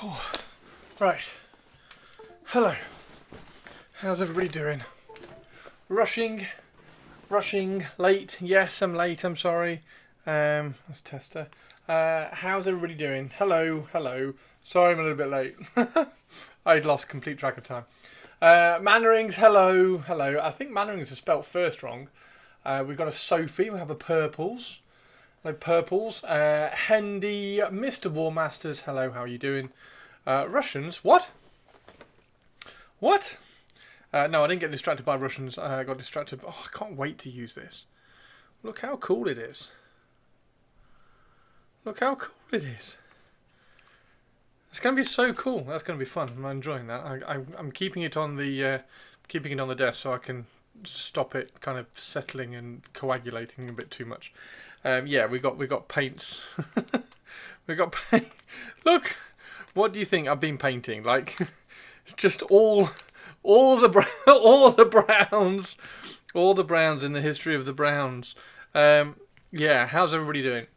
Oh, right. Hello. How's everybody doing? Rushing, late. Yes, I'm late. I'm sorry. Let's test her. How's everybody doing? Hello. Sorry, I'm a little bit late. I'd lost complete track of time. Mannerings, hello. I think Mannerings are spelt first wrong. We've got a Sophie. We have a Purples. Hello, Purples. Hendy, Mr. Warmasters. Hello, how are you doing? Russians. What? No, I didn't get distracted by Russians. I got distracted. Oh, I can't wait to use this. Look how cool it is. It's going to be so cool. That's going to be fun. I'm enjoying that. I'm keeping it on the desk so I can stop it kind of settling and coagulating a bit too much. Yeah, we got paints. we got paint. Look, what do you think I've been painting? Like, it's just all the browns in the history of the browns. Yeah, how's everybody doing?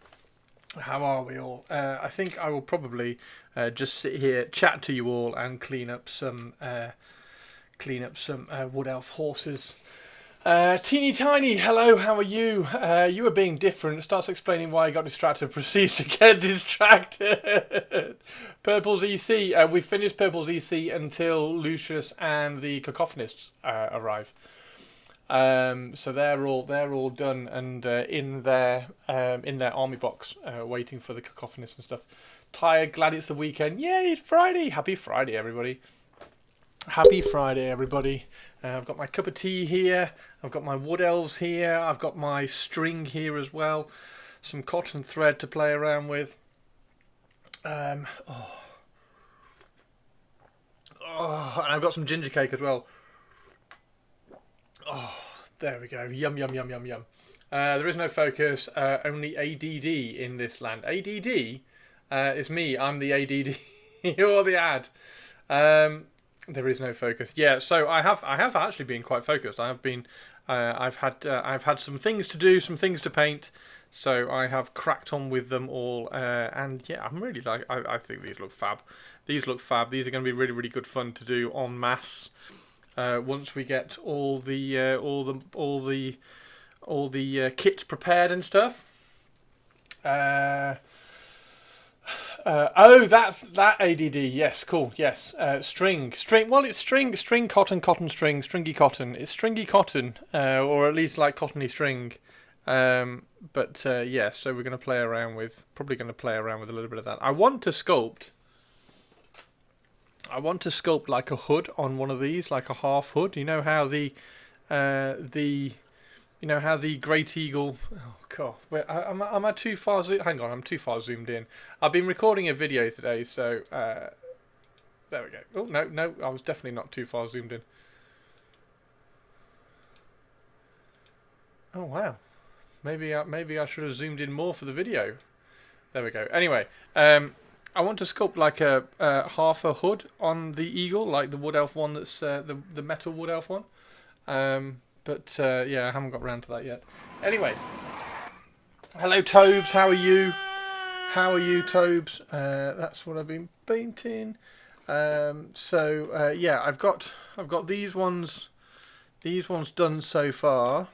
How are we all? I think I will probably just sit here, chat to you all, and clean up some Wood Elf horses. Teeny Tiny, hello, how are you? You were being different. Starts explaining why he got distracted. Proceeds to get distracted. Purple's EC. We finished Purple's EC until Lucius and the Cacophonists arrive. So they're all done and in their army box, waiting for the Cacophonists and stuff. Tired, glad it's the weekend. Yay, it's Friday! Happy Friday, everybody. Happy Friday, everybody. I've got my cup of tea here. I've got my Wood Elves here. I've got my string here as well. Some cotton thread to play around with. And I've got some ginger cake as well. Oh, there we go. Yum. There is no focus, only ADD in this land. ADD is me. I'm the ADD. You're the ad. There is no focus. Yeah, so I have actually been quite focused. I've had some things to do, some things to paint. So I have cracked on with them all, and yeah, I'm really I think these look fab. These are going to be really, really good fun to do en masse. Once we get all the kits prepared and stuff. That's that ADD. Yes, cool. Yes, string. Well, it's string, cotton, stringy cotton. It's stringy cotton, or at least like cottony string. Yeah. So we're going to play around with. Probably going to play around with a little bit of that. I want to sculpt like a hood on one of these, like a half hood. You know how the Great Eagle. Oh god, wait, am I too far? Hang on, I'm too far zoomed in. I've been recording a video today, so there we go. Oh no, I was definitely not too far zoomed in. Oh wow, maybe I should have zoomed in more for the video. There we go. Anyway, I want to sculpt like a half a hood on the eagle, like the Wood Elf one. That's the metal Wood Elf one. Yeah, I haven't got around to that yet. Anyway, hello Tobes, how are you? Tobes? That's what I've been painting. Yeah, I've got these ones done so far.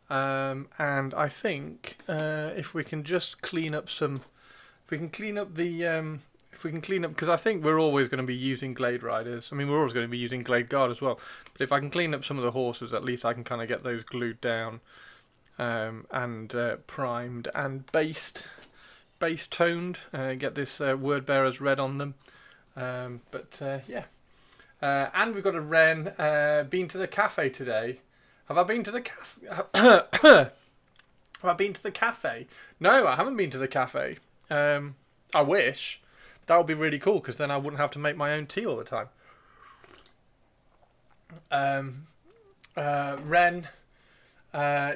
And I think if we can just clean up because I think we're always going to be using Glade Riders. I mean, we're always going to be using Glade Guard as well. But if I can clean up some of the horses, at least I can kind of get those glued down and primed and base toned. Get this Word Bearer's red on them. Yeah. And we've got a Wren. Been to the cafe today. Have I been to the cafe? Have I been to the cafe? No, I haven't been to the cafe. I wish. That would be really cool, because then I wouldn't have to make my own tea all the time. Ren.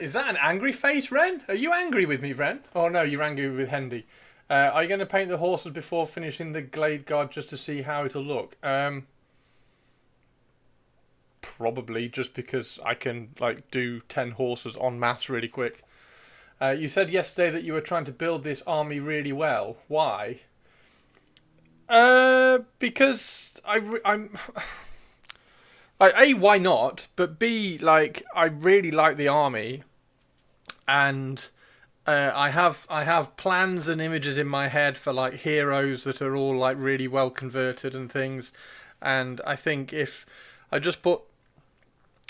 Is that an angry face, Ren? Are you angry with me, Ren? Oh no, you're angry with Hendy. Are you going to paint the horses before finishing the Glade Guard just to see how it'll look? Probably, just because I can do 10 horses en masse really quick. You said yesterday that you were trying to build this army really well. Why? Because I'm like, A, why not? But B, like, I really like the army, and I have plans and images in my head for like heroes that are all like really well converted and things, and I think if I just put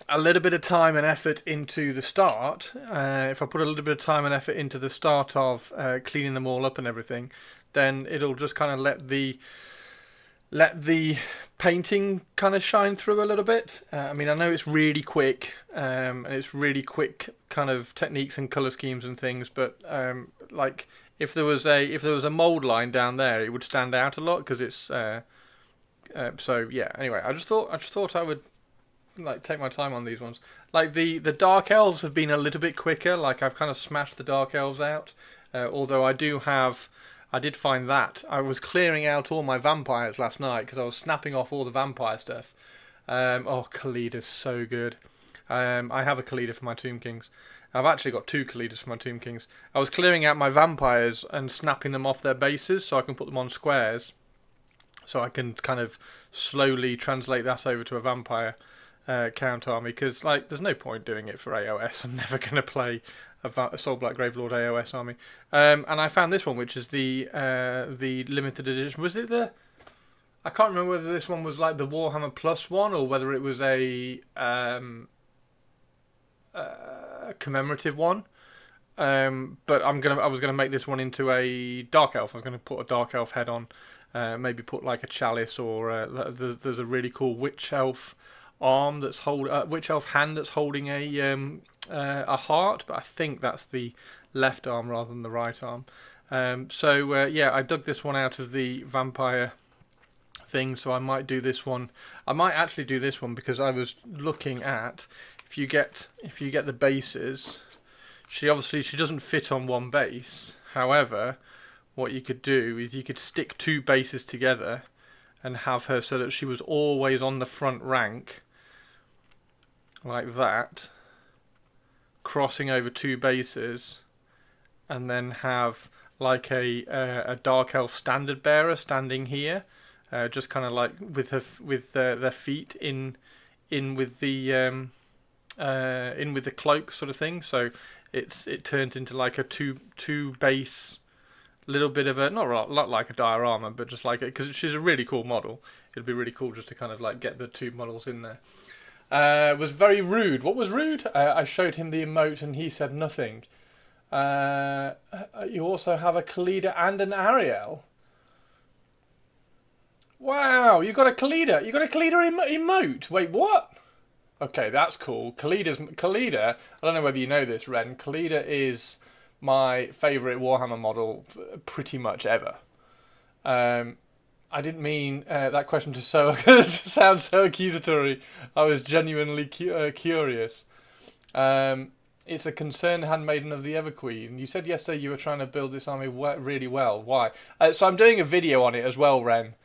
a little bit of time and effort into the start, if I put a little bit of time and effort into the start of cleaning them all up and everything, then it'll just kind of let the painting kind of shine through a little bit. I mean, I know it's really quick, and it's really quick kind of techniques and color schemes and things, but like if there was a mold line down there, it would stand out a lot because it's so yeah. Anyway, I just thought I would like take my time on these ones. Like the dark elves have been a little bit quicker. Like I've kind of smashed the dark elves out, although I did find that I was clearing out all my vampires last night because I was snapping off all the vampire stuff. Oh, Kalida's so good. I have a Kalida for my Tomb Kings. I've actually got two Kalidas for my Tomb Kings. I was clearing out my vampires and snapping them off their bases so I can put them on squares. So I can kind of slowly translate that over to a vampire count army, because like there's no point doing it for AOS. I'm never going to play a Soul Black Gravelord AOS army. And I found this one, which is the limited edition. Was it the? I can't remember whether this one was like the Warhammer Plus one or whether it was a commemorative one. But I was gonna make this one into a dark elf. I was gonna put a dark elf head on. Maybe put like a chalice, or there's a really cool witch elf arm witch elf hand that's holding a heart, but I think that's the left arm rather than the right arm. Yeah, I dug this one out of the vampire thing, so I might do this one. I might actually do this one because I was looking at if you get the bases. She doesn't fit on one base. However, what you could do is you could stick two bases together and have her so that she was always on the front rank, like that, crossing over two bases, and then have like a dark elf standard bearer standing here, just kind of like with their feet in with the cloak sort of thing. So it turns into like a two base, little bit of a not like a diorama, but just like it, because she's a really cool model. It'd be really cool just to kind of like get the two models in there. Was very rude. What was rude? I showed him the emote and he said nothing. You also have a Kalida and an Ariel. Wow, you got a Kalida. You got a Kalida emote. Wait, what? Okay, that's cool. Kalida. I don't know whether you know this, Ren. Kalida is my favourite Warhammer model pretty much ever. I didn't mean that question to sound so accusatory. I was genuinely curious. It's a concerned handmaiden of the Everqueen. You said yesterday you were trying to build this army really well. Why? So I'm doing a video on it as well, Ren.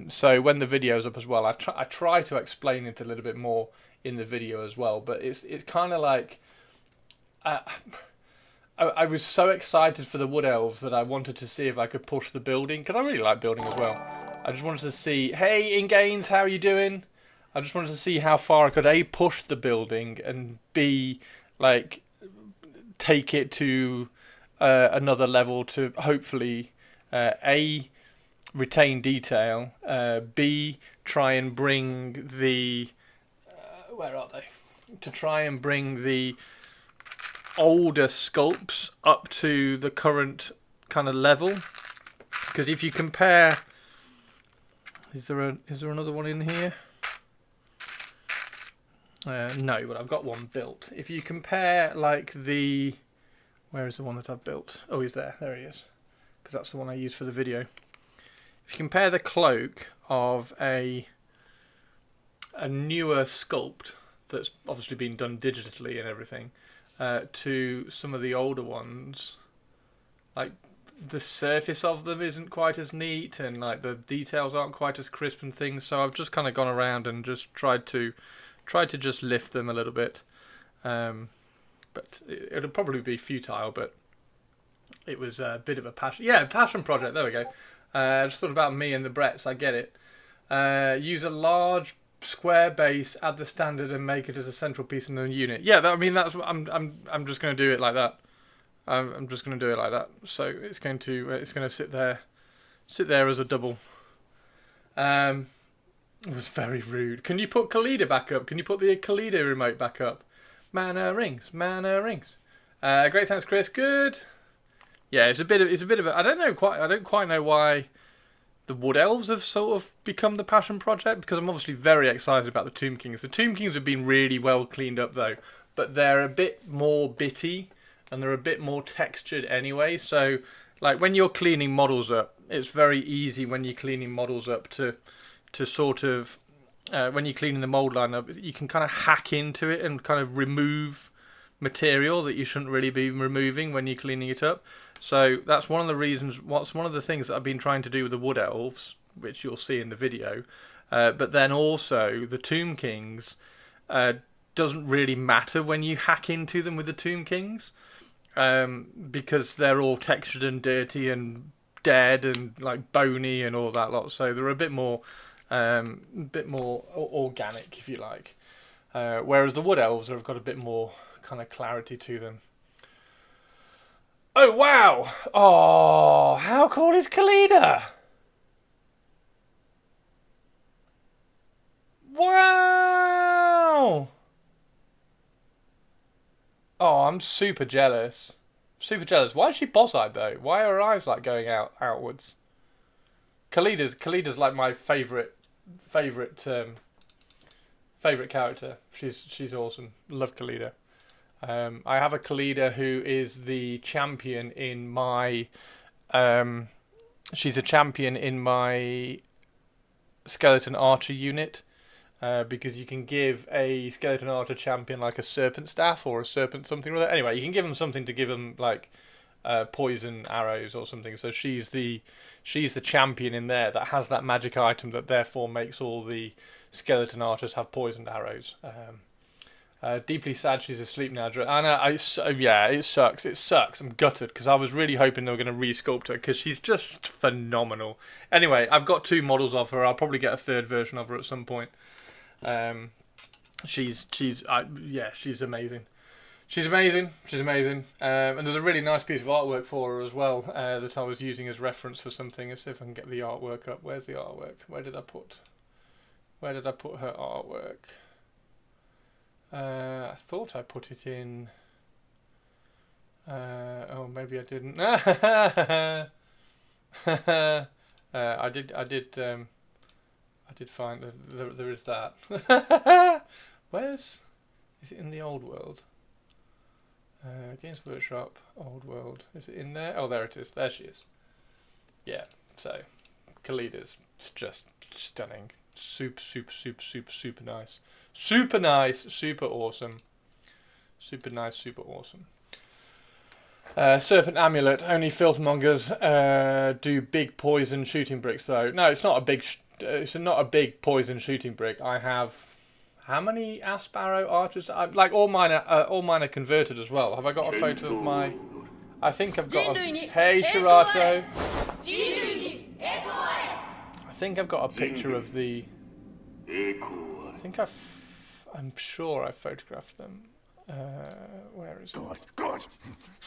So when the video's up as well, I try to explain it a little bit more in the video as well. But it's kind of like I was so excited for the Wood Elves that I wanted to see if I could push the building, because I really like building as well. I just wanted to see, hey Ingains, how are you doing? I just wanted to see how far I could A, push the building, and B, like take it to another level to hopefully A, retain detail, B, try and bring the where are they? To try and bring the older sculpts up to the current kind of level, because if you compare, is there another one in here? No, but I've got one built. If you compare like where is the one that I've built? Oh, he's there he is, because that's the one I used for the video. If you compare the cloak of a newer sculpt that's obviously been done digitally and everything, to some of the older ones, like the surface of them isn't quite as neat, and like the details aren't quite as crisp and things. So I've just kind of gone around and just tried to just lift them a little bit. But it'll probably be futile. But it was a bit of a passion project. There we go. Just thought about me and the Bretts. I get it. Use a large square base, add the standard, and make it as a central piece in the unit. Yeah, I mean that's. I'm just going to do it like that. I'm just going to do it like that. So it's going to sit there as a double. It was very rude. Can you put Khalida back up? Can you put the Khalida remote back up? Mana rings. Great, thanks, Chris. Good. Yeah, it's a bit of a. I don't quite know why the Wood Elves have sort of become the passion project, because I'm obviously very excited about the Tomb Kings. The Tomb Kings have been really well cleaned up though, but they're a bit more bitty and they're a bit more textured anyway. So like when you're cleaning models up, it's very easy when you're cleaning models up to sort of when you're cleaning the mold line up, you can kind of hack into it and kind of remove material that you shouldn't really be removing when you're cleaning it up. So that's one of the reasons. What's one of the things that I've been trying to do with the Wood Elves, which you'll see in the video. But then also the Tomb Kings doesn't really matter when you hack into them with the Tomb Kings, because they're all textured and dirty and dead and like bony and all that lot. So they're a bit more organic, if you like. Whereas the Wood Elves have got a bit more kind of clarity to them. Oh, wow! Oh, how cool is Khalida? Wow! Oh, I'm super jealous. Super jealous. Why is she boss-eyed, though? Why are her eyes, like, going outwards? Khalida's like my favourite character. She's awesome. Love Khalida. I have a Khalida who is the champion in my. She's a champion in my skeleton archer unit, because you can give a skeleton archer champion like a serpent staff or a serpent something or other. Anyway, you can give them something to give them like poison arrows or something. So she's the champion in there that has that magic item that therefore makes all the skeleton archers have poisoned arrows. Deeply sad she's asleep now. Yeah, it sucks. It sucks. I'm gutted because I was really hoping they were going to re-sculpt her because she's just phenomenal. Anyway, I've got 2 models of her. I'll probably get a 3rd version of her at some point. She's amazing. She's amazing. And there's a really nice piece of artwork for her as well that I was using as reference for something. Let's see if I can get the artwork up. Where's the artwork? Where did I put her artwork? I thought I put it in. Oh, maybe I didn't. I did find that there is that. Is it in the old world? Games Workshop, old world. Is it in there? Oh, there it is. There she is. Yeah. So, Khalida's just stunning. Super nice. Super nice, super awesome. Super nice, super awesome. Serpent Amulet. Only filthmongers do big poison shooting bricks, though. No, it's not a big. It's not a big poison shooting brick. I have how many asp arrow archers? Like all mine are converted as well. Have I got a photo of my? I think I've got. Hey, Shirato. I think I've got a picture of the. I'm sure I photographed them. Where is it? Good.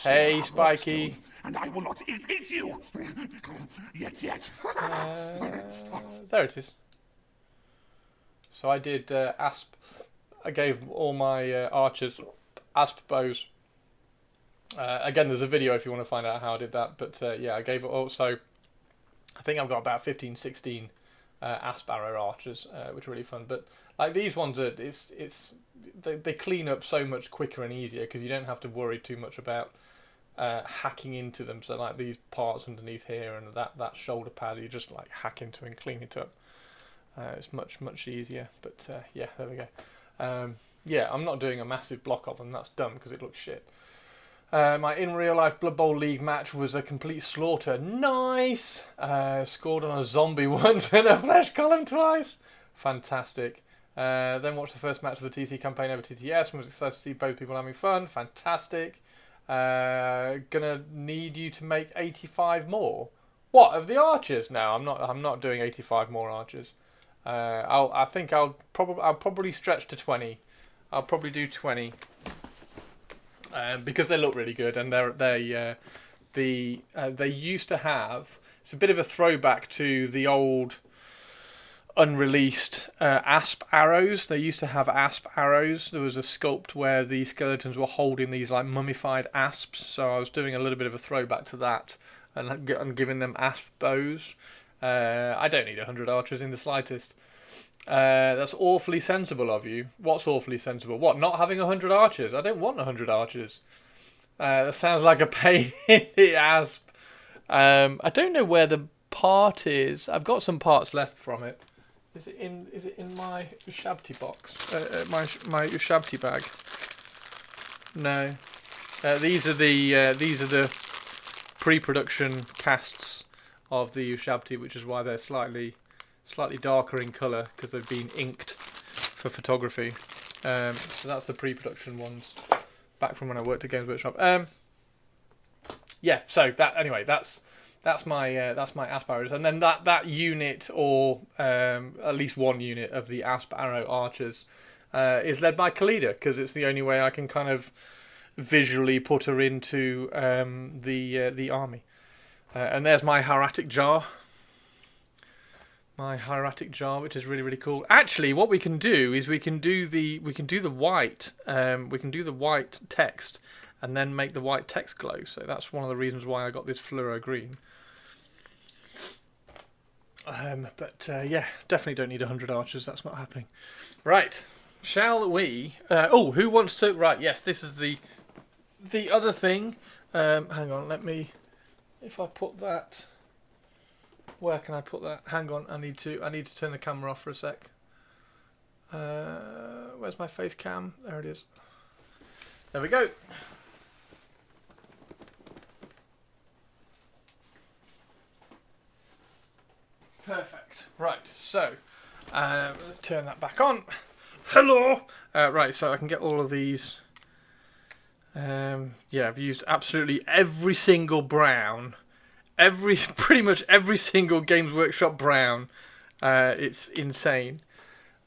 Hey, Spiky. And I will not eat you. Yet. There it is. So I did asp. I gave all my archers asp bows. Again, there's a video if you want to find out how I did that. But yeah, I gave it also. I think I've got about 15, 16 asp arrow archers, which are really fun. But like these ones are, they clean up so much quicker and easier because you don't have to worry too much about hacking into them. So like these parts underneath here and that shoulder pad, you just like hack into and clean it up. It's much easier. But yeah, there we go. Yeah, I'm not doing a massive block of them. That's dumb because it looks shit. My in real life Blood Bowl League match was a complete slaughter. Nice! Scored on a zombie once and a flesh column twice. Fantastic. Then watched the first match of the TC campaign over TTS and was excited to see both people having fun. Fantastic. Gonna need you to make 85 more. What, of the archers? No, I'm not doing 85 more archers. I think I'll probably stretch to 20. I'll probably do 20. Because they look really good, and they used to have. It's a bit of a throwback to the old unreleased asp arrows. They used to have asp arrows. There was a sculpt where the skeletons were holding these like mummified asps. So I was doing a little bit of a throwback to that, and giving them asp bows. I don't need 100 archers in the slightest. That's awfully sensible of you. What's awfully sensible? What, not having 100 archers? I don't want 100 archers. That sounds like a pain in the asp. I don't know where the part is. I've got some parts left from it. Is it in my Ushabti box? My Ushabti bag? No. These are the pre-production casts of the Ushabti, which is why they're slightly darker in colour, because they've been inked for photography. So that's the pre-production ones, back from when I worked at Games Workshop. Yeah. So that's my Asp arrows, and then that unit, or at least one unit of the Asp arrow archers, is led by Khalida, because it's the only way I can kind of visually put her into the army. And there's my hieratic jar. My hieratic jar, which is really, really cool. Actually, what we can do is we can do the white text, and then make the white text glow. So that's one of the reasons why I got this fluoro green. Yeah, definitely don't need 100 archers. That's not happening. Right, shall we? Who wants to? Right, yes, this is the other thing. Hang on, let me. If I put that, where can I put that? Hang on, I need to turn the camera off for a sec. Where's my face cam? There it is. There we go. Perfect. Right, so turn that back on. Hello. Right, so I can get all of these. Yeah, I've used absolutely every single brown, pretty much every single Games Workshop brown. It's insane.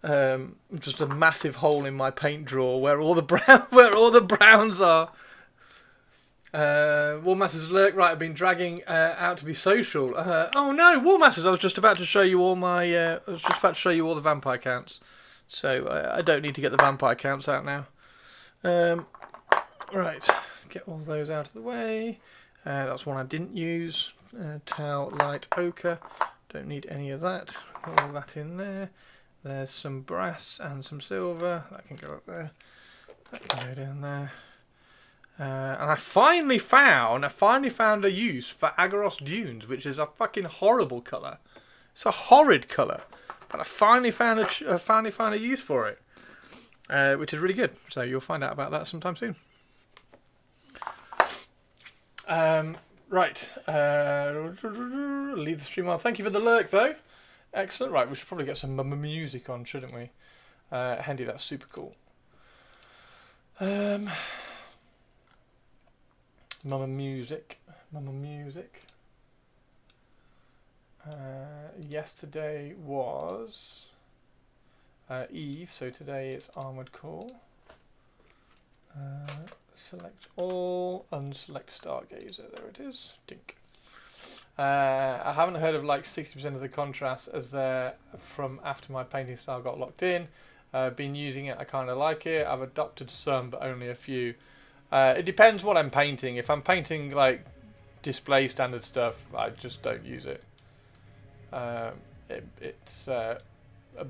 Just a massive hole in my paint drawer where all the browns are. Warmasters alert! Right, I've been dragging out to be social. Oh no, Warmasters! I was just about to show you all my. I was just about to show you all the vampire counts. So I don't need to get the vampire counts out now. Right, get all those out of the way. That's one I didn't use. Tau light ochre. Don't need any of that. Put all that in there. There's some brass and some silver. That can go up there. That can go down there. And I finally found a use for Agaros Dunes, which is a fucking horrible colour. It's a horrid colour, but I finally found a use for it, which is really good. So you'll find out about that sometime soon. Right. Leave the stream on. Thank you for the lurk, though. Excellent. Right, we should probably get some music on, shouldn't we? Handy, that's super cool. Mama music. Yesterday was Eve, so today it's Armored Core. Select all, unselect Stargazer. There it is. Dink. I haven't heard of like 60% of the contrast as they're from after my painting style got locked in. Been using it, I kind of like it. I've adopted some, but only a few. It depends what I'm painting. If I'm painting like display standard stuff, I just don't use it. It's a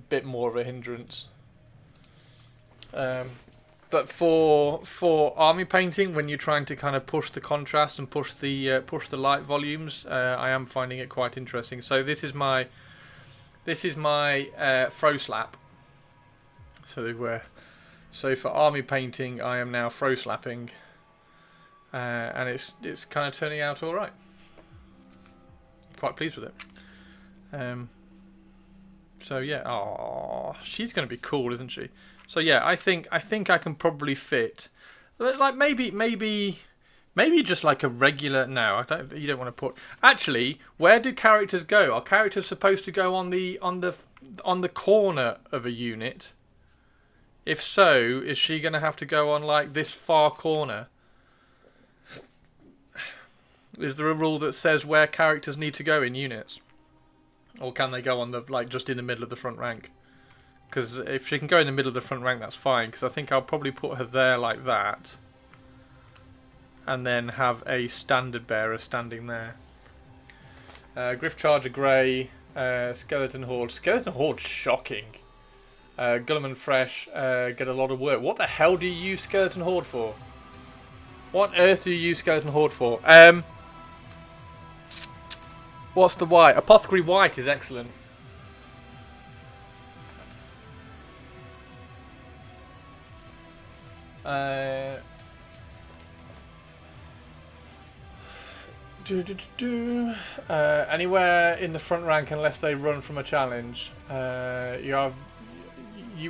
bit more of a hindrance. But for army painting, when you're trying to kind of push the contrast and push the light volumes, I am finding it quite interesting. So this is my fro slap. So for army painting, I am now fro slapping, and it's kind of turning out all right. Quite pleased with it. So yeah, she's going to be cool, isn't she? So yeah, I think I can probably fit, like maybe Maybe just like a regular. No, I don't. You don't want to put. Actually, where do characters go? Are characters supposed to go on the corner of a unit? If so, is she going to have to go on like this far corner? Is there a rule that says where characters need to go in units, or can they go on the just in the middle of the front rank? Because if she can go in the middle of the front rank, that's fine. Because I think I'll probably put her there like that. And then have a standard bearer standing there. Griff Charger Grey, Skeleton Horde. Skeleton Horde, shocking. Gulliman Fresh, get a lot of work. What the hell do you use Skeleton Horde for? What on earth do you use Skeleton Horde for? What's the white? Apothecary White is excellent. Anywhere in the front rank unless they run from a challenge. You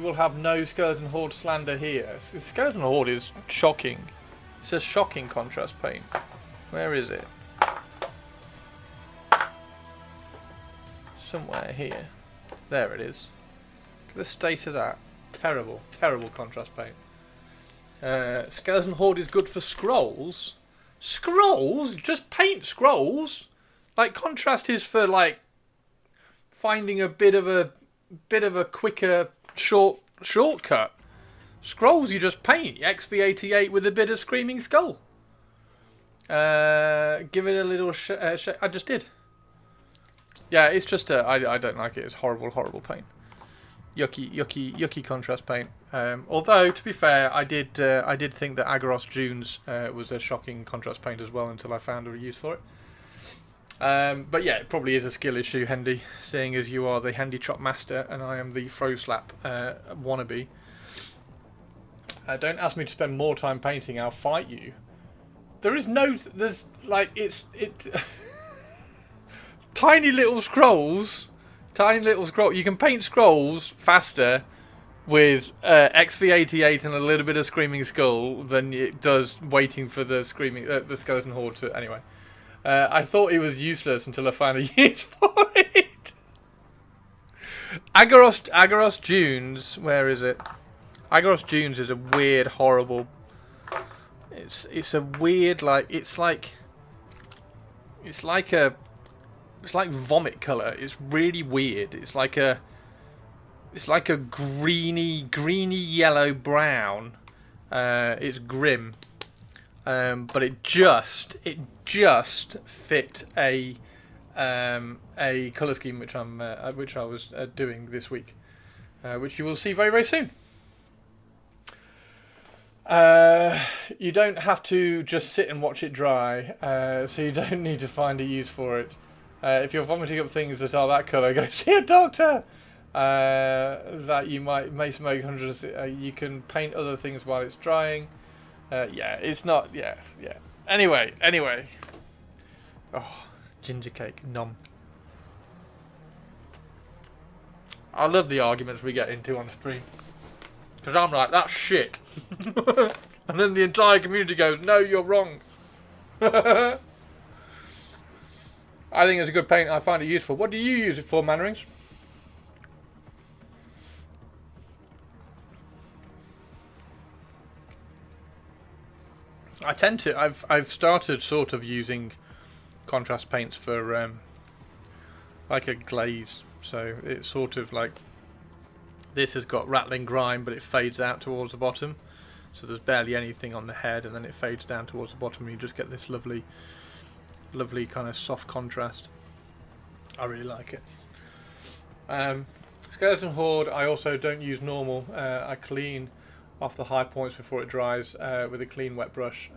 will have no Skeleton Horde slander here. Skeleton Horde is shocking. It says shocking contrast paint. Where is it? Somewhere here. There it is. Look at the state of that. Terrible, terrible contrast paint. Skeleton Horde is good for scrolls. Scrolls? Just paint scrolls? Like, contrast is for like finding a bit of a quicker shortcut. Scrolls you just paint. XV88 with a bit of Screaming Skull. Give it a little I just did. Yeah, it's just I don't like it. It's horrible, horrible paint. Yucky contrast paint. Although, to be fair, I did think that Agaros Dunes was a shocking contrast paint as well until I found a use for it. But yeah, it probably is a skill issue, Hendy, seeing as you are the Handy Chop Master and I am the Fro Slap wannabe. Don't ask me to spend more time painting, I'll fight you. There's like, tiny little scrolls. You can paint scrolls faster with XV88 and a little bit of Screaming Skull than it does waiting for the Skeleton Horde to... Anyway. I thought it was useless until I found a use for it. Agaros Dunes, where is it? Agaros Dunes is a weird, horrible... It's a weird, it's like vomit colour. It's really weird. It's like a greeny yellow brown. It's grim, but it just fit a colour scheme which I was doing this week, which you will see very, very soon. You don't have to just sit and watch it dry, so you don't need to find a use for it. If you're vomiting up things that are that colour, go see a doctor. That you may smoke hundreds. You can paint other things while it's drying. Yeah, it's not. Yeah. Anyway. Oh, ginger cake, nom. I love the arguments we get into on stream. Because I'm like, that's shit. And then the entire community goes, no, you're wrong. I think it's a good paint. I find it useful. What do you use it for, Mannerings? I tend to. I've started sort of using contrast paints for like a glaze. So it's sort of like this has got rattling grime, but it fades out towards the bottom. So there's barely anything on the head, and then it fades down towards the bottom, and you just get this lovely kind of soft contrast. I really like it. Skeleton Horde, I also don't use normal. I clean off the high points before it dries with a clean wet brush.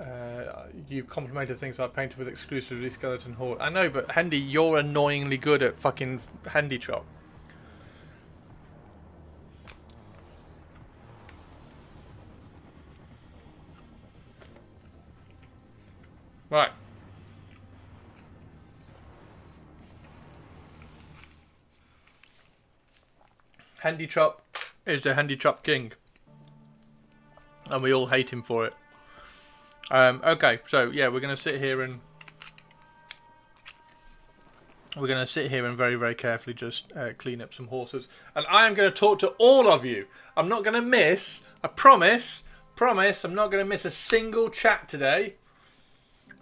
You've complimented things I've painted with exclusively Skeleton Horde. I know, but Hendy, you're annoyingly good at fucking Handy Chop. Right. Handy Chop is the Handy Chop king. And we all hate him for it. Okay, so yeah, we're going to sit here and very, very carefully just clean up some horses. And I am going to talk to all of you. I'm not going to miss, I promise, I'm not going to miss a single chat today.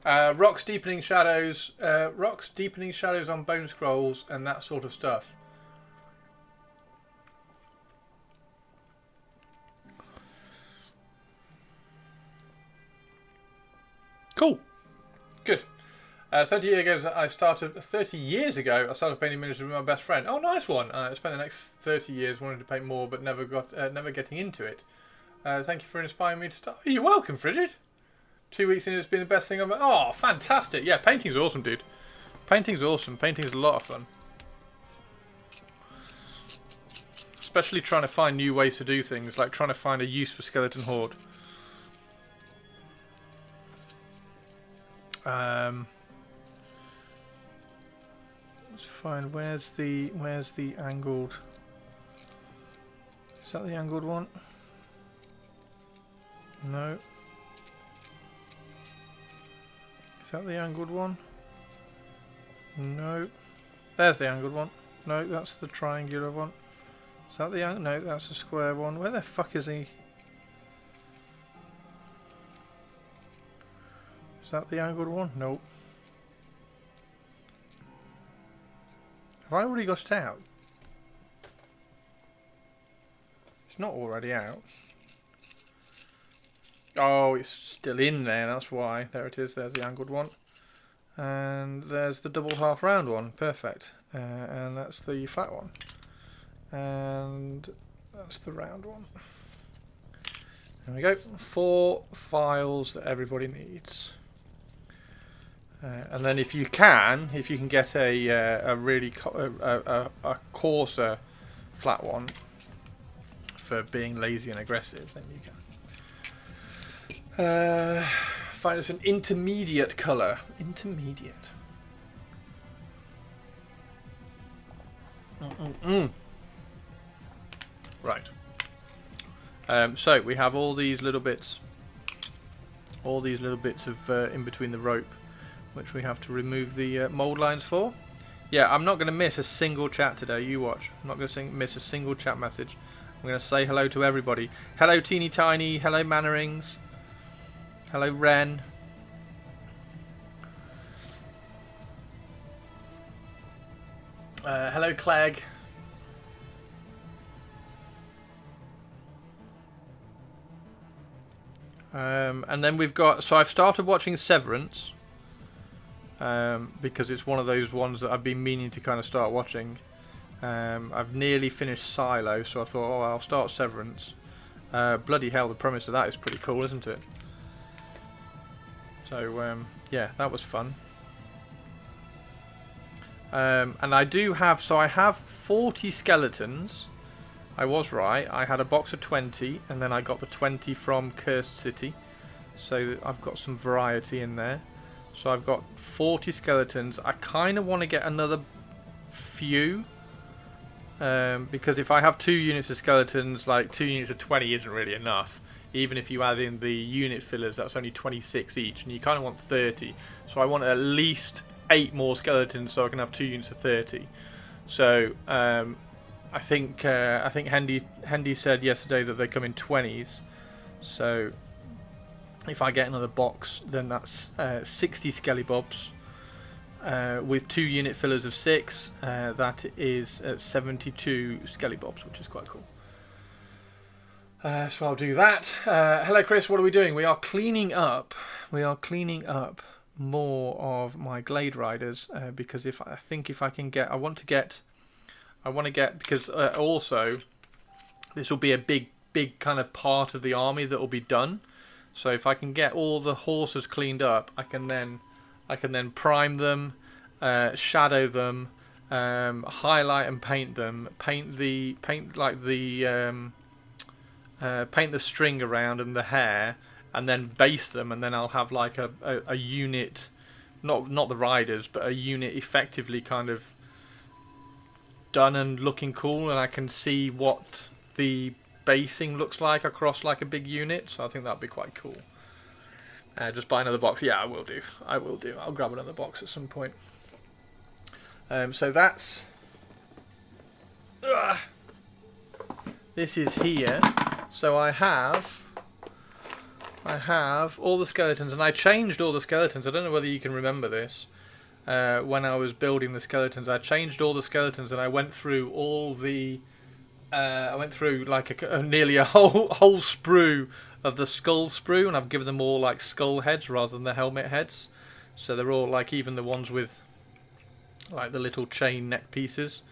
Rocks deepening shadows on bone scrolls and that sort of stuff. Cool. Good. 30 years ago, I started painting miniatures with my best friend. Oh, nice one. I spent the next 30 years wanting to paint more, but never getting into it. Thank you for inspiring me to start. You're welcome, Frigid. 2 weeks in, it's been the best thing I've... Oh, fantastic. Yeah, painting's awesome, dude. Painting's awesome. Painting's a lot of fun. Especially trying to find new ways to do things, like trying to find a use for Skeleton Horde. Let's find where's the angled. Is that the angled one? No. Is that the angled one? No. There's the angled one. No, that's the triangular one. Is that the angle? No, that's the square one. Where the fuck is he? Is that the angled one? Nope. Have I already got it out? It's not already out. Oh, it's still in there, that's why. There it is, there's the angled one. And there's the double half round one, perfect. And that's the flat one. And that's the round one. There we go, 4 files that everybody needs. And then if you can get a really coarser flat one for being lazy and aggressive, then you can. Find us an intermediate colour. Intermediate. Right. So we have all these little bits of in between the rope, which we have to remove the mould lines for. Yeah, I'm not going to miss a single chat today. You watch. I'm not going to miss a single chat message. I'm going to say hello to everybody. Hello, Teeny Tiny. Hello, Mannerings. Hello, Ren. Hello, Clegg. And then we've got... So I've started watching Severance. Because it's one of those ones that I've been meaning to kind of start watching. I've nearly finished Silo, so I thought, oh, I'll start Severance. Bloody hell, the premise of that is pretty cool, isn't it? So, yeah, that was fun. And I do have... So I have 40 skeletons. I was right. I had a box of 20, and then I got the 20 from Cursed City. So I've got some variety in there. So I've got 40 skeletons. I kind of want to get another few. Because if I have 2 units of skeletons, like 2 units of 20 isn't really enough. Even if you add in the unit fillers, that's only 26 each. And you kind of want 30. So I want at least 8 more skeletons so I can have 2 units of 30. So I think Hendy said yesterday that they come in 20s. So if I get another box, then that's 60 Skellybobs with 2 unit fillers of 6. That is 72 Skellybobs, which is quite cool. So I'll do that. Hello, Chris. What are we doing? We are cleaning up. We are cleaning up more of my Glade Riders because if I can get, I want to get because also this will be a big kind of part of the army that will be done. So if I can get all the horses cleaned up, I can then prime them, shadow them, highlight and paint them, paint the string around and the hair, and then base them, and then I'll have like a unit, not the riders, but a unit effectively kind of done and looking cool, and I can see what the basing looks like across like a big unit. So I think that'd be quite cool. Just buy another box. Yeah, I will do. I will do. I'll grab another box at some point. So that's... This is here. So I have all the skeletons, and I changed all the skeletons. I don't know whether you can remember this. When I was building the skeletons, I changed all the skeletons, and I went through all the... I went through like nearly a whole sprue of the skull sprue, and I've given them all like skull heads rather than the helmet heads. So they're all like, even the ones with like the little chain neck pieces.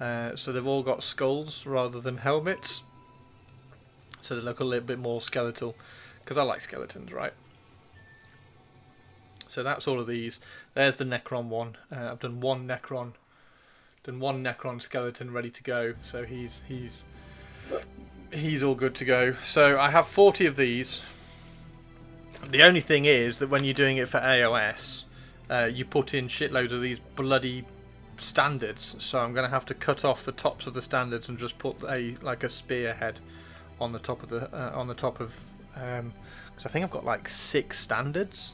So they've all got skulls rather than helmets. So they look a little bit more skeletal, because I like skeletons, right? So that's all of these. There's the Necron one. I've done one Necron skeleton ready to go. So he's all good to go. So I have 40 of these. The only thing is that when you're doing it for AOS, you put in shitloads of these bloody standards. So I'm going to have to cut off the tops of the standards and just put like a spear head on the top of the because I think I've got like 6 standards.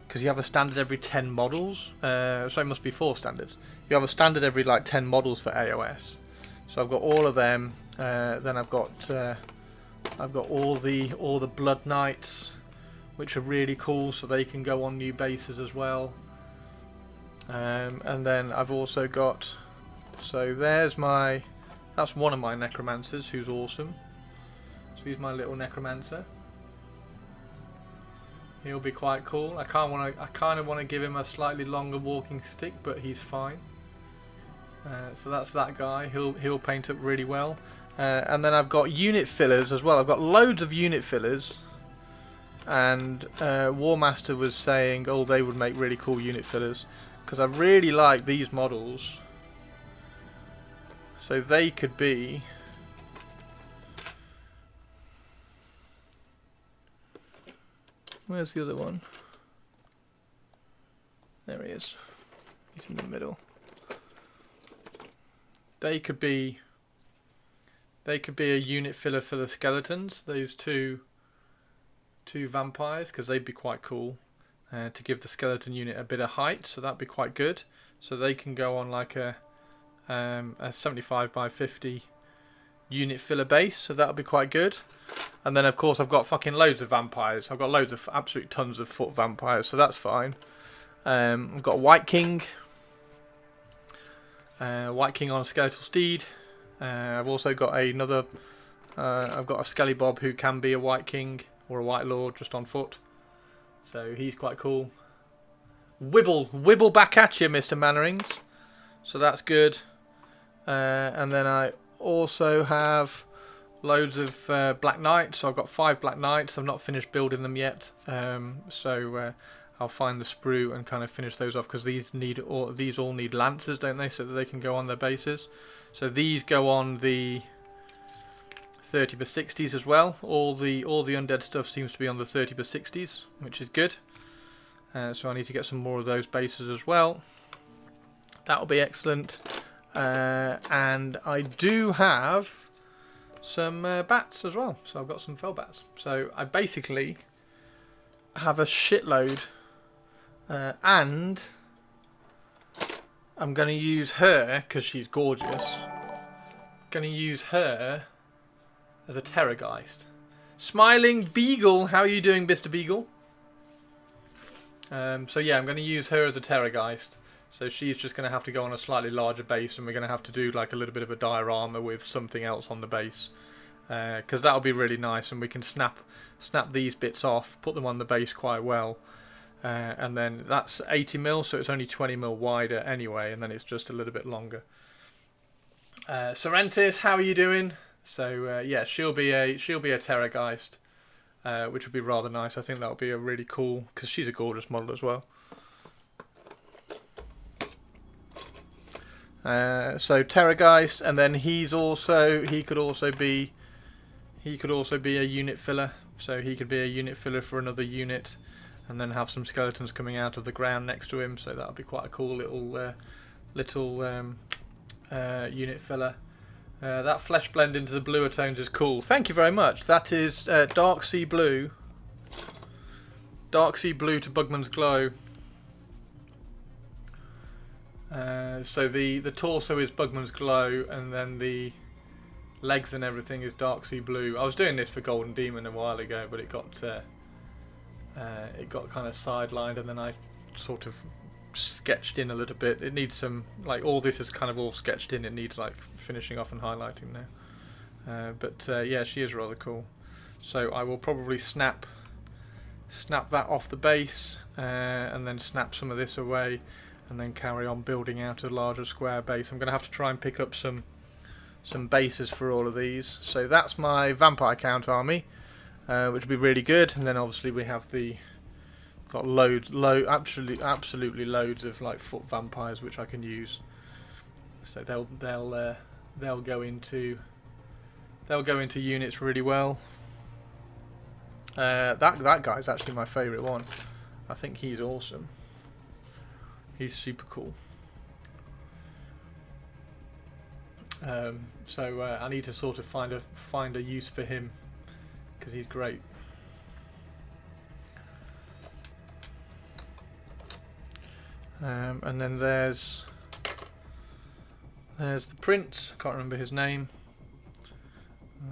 Because you have a standard every 10 models. So it must be 4 standards. You have a standard every like 10 models for AOS. So I've got all of them. Then I've got all the Blood Knights, which are really cool, so they can go on new bases as well. And then I've also got, so that's one of my necromancers who's awesome. So he's my little necromancer. He'll be quite cool. I kind of want to give him a slightly longer walking stick, but he's fine. So that's that guy. He'll paint up really well. And then I've got unit fillers as well. I've got loads of unit fillers. And Warmaster was saying, oh, they would make really cool unit fillers, because I really like these models. So they could be... Where's the other one? There he is. He's in the middle. They could be a unit filler for the skeletons. Those two vampires, because they'd be quite cool to give the skeleton unit a bit of height. So that'd be quite good. So they can go on like a 75 by 50 unit filler base. So that'll be quite good. And then of course I've got fucking loads of vampires. I've got loads of absolute tons of foot vampires, so that's fine. I've got a White King. White King on a skeletal steed. I've also got another. I've got a Skelly Bob who can be a White King or a White Lord just on foot. So he's quite cool. Wibble back at you, Mr. Mannerings. So that's good. And then I also have loads of Black Knights. So I've got 5 Black Knights. I've not finished building them yet. So I'll find the sprue and kind of finish those off, because these all need lancers, don't they? So that they can go on their bases. So these go on the 30x60s as well. All the undead stuff seems to be on the 30x60s, which is good. So I need to get some more of those bases as well. That'll be excellent. And I do have some bats as well. So I've got some fell bats. So I basically have a shitload. And I'm going to use her, because she's gorgeous. Going to use her as a Terrorgeist. Smiling Beagle, how are you doing, Mr. Beagle? So yeah, I'm going to use her as a Terrorgeist. So she's just going to have to go on a slightly larger base, and we're going to have to do like a little bit of a diorama with something else on the base. Because that'll be really nice, and we can snap these bits off, put them on the base quite well. And then that's 80mm, so it's only 20mm wider anyway, and then it's just a little bit longer. Sorrentis, how are you doing? So yeah, she'll be a Terrorgeist, which would be rather nice. I think that'll be a really cool, because she's a gorgeous model as well. So Terrorgeist, and then he could also be a unit filler. So he could be a unit filler for another unit, and then have some skeletons coming out of the ground next to him. So that'll be quite a cool little unit filler. That flesh blend into the bluer tones is cool. Thank you very much. That is Dark Sea Blue. Dark sea blue to Bugman's glow. So the torso is Bugman's glow, and then the legs and everything is dark sea blue. I was doing this for Golden Demon a while ago, but it got kind of sidelined, and then I sort of sketched in a little bit. It needs some, like, all this is kind of all sketched in. It needs like finishing off and highlighting now. But yeah, she is rather cool. So I will probably snap that off the base, and then snap some of this away, and then carry on building out a larger square base. I'm going to have to try and pick up some bases for all of these. So that's my Vampire Count army, which will be really good. And then obviously we have got absolutely loads of like foot vampires which I can use. So they'll go into units really well. That guy's actually my favourite one. I think he's awesome. He's super cool. So I need to sort of find a use for him, because he's great. And then there's the prince. I can't remember his name.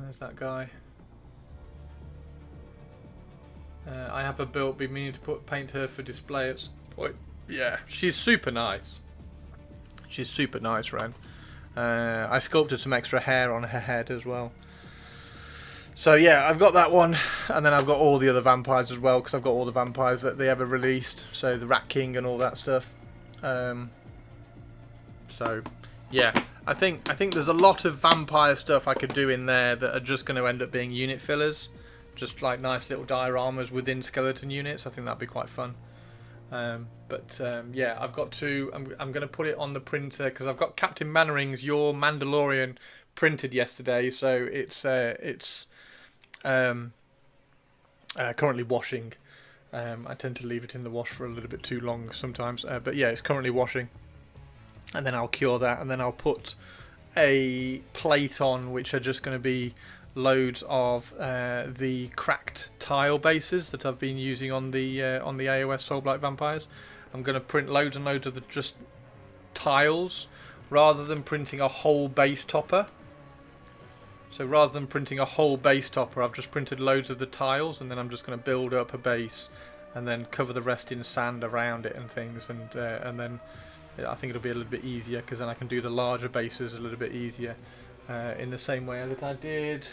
There's that guy. I have a build, be meaning to paint her for display at some point. Yeah, she's super nice. She's super nice, Ren. I sculpted some extra hair on her head as well. So yeah, I've got that one, and then I've got all the other vampires as well, because I've got all the vampires that they ever released. So the Rat King and all that stuff. So yeah, I think there's a lot of vampire stuff I could do in there that are just going to end up being unit fillers. Just like nice little dioramas within skeleton units. I think that'd be quite fun. Yeah, I've got to. I'm going to put it on the printer, because I've got Captain Mannering's Your Mandalorian printed yesterday, so it's currently washing. I tend to leave it in the wash for a little bit too long sometimes, but yeah, it's currently washing, and then I'll cure that, and then I'll put a plate on, which are just going to be loads of the cracked tile bases that I've been using on the AOS Soulblight Vampires. I'm going to print loads and loads of the just tiles, rather than printing a whole base topper. So rather than printing a whole base topper, I've just printed loads of the tiles, and then I'm just going to build up a base, and then cover the rest in sand around it and things, and then I think it'll be a little bit easier, because then I can do the larger bases a little bit easier. In the same way that I did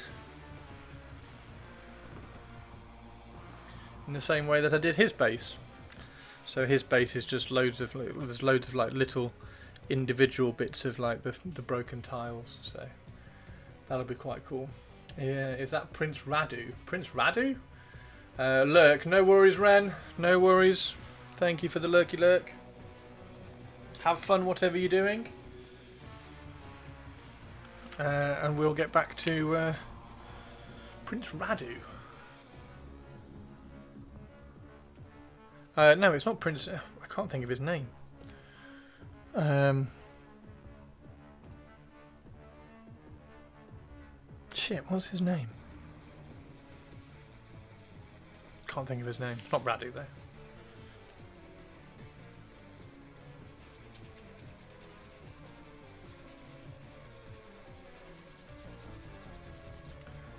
his base. So his base is just there's loads of like little individual bits of like the broken tiles. So that'll be quite cool. Yeah, is that Prince Radu? Prince Radu? Lurk, no worries, Ren. No worries. Thank you for the lurky lurk. Have fun, whatever you're doing. And we'll get back to Prince Radu. No, it's not Prince. I can't think of his name. Shit, what's his name? Can't think of his name. It's not Radu though.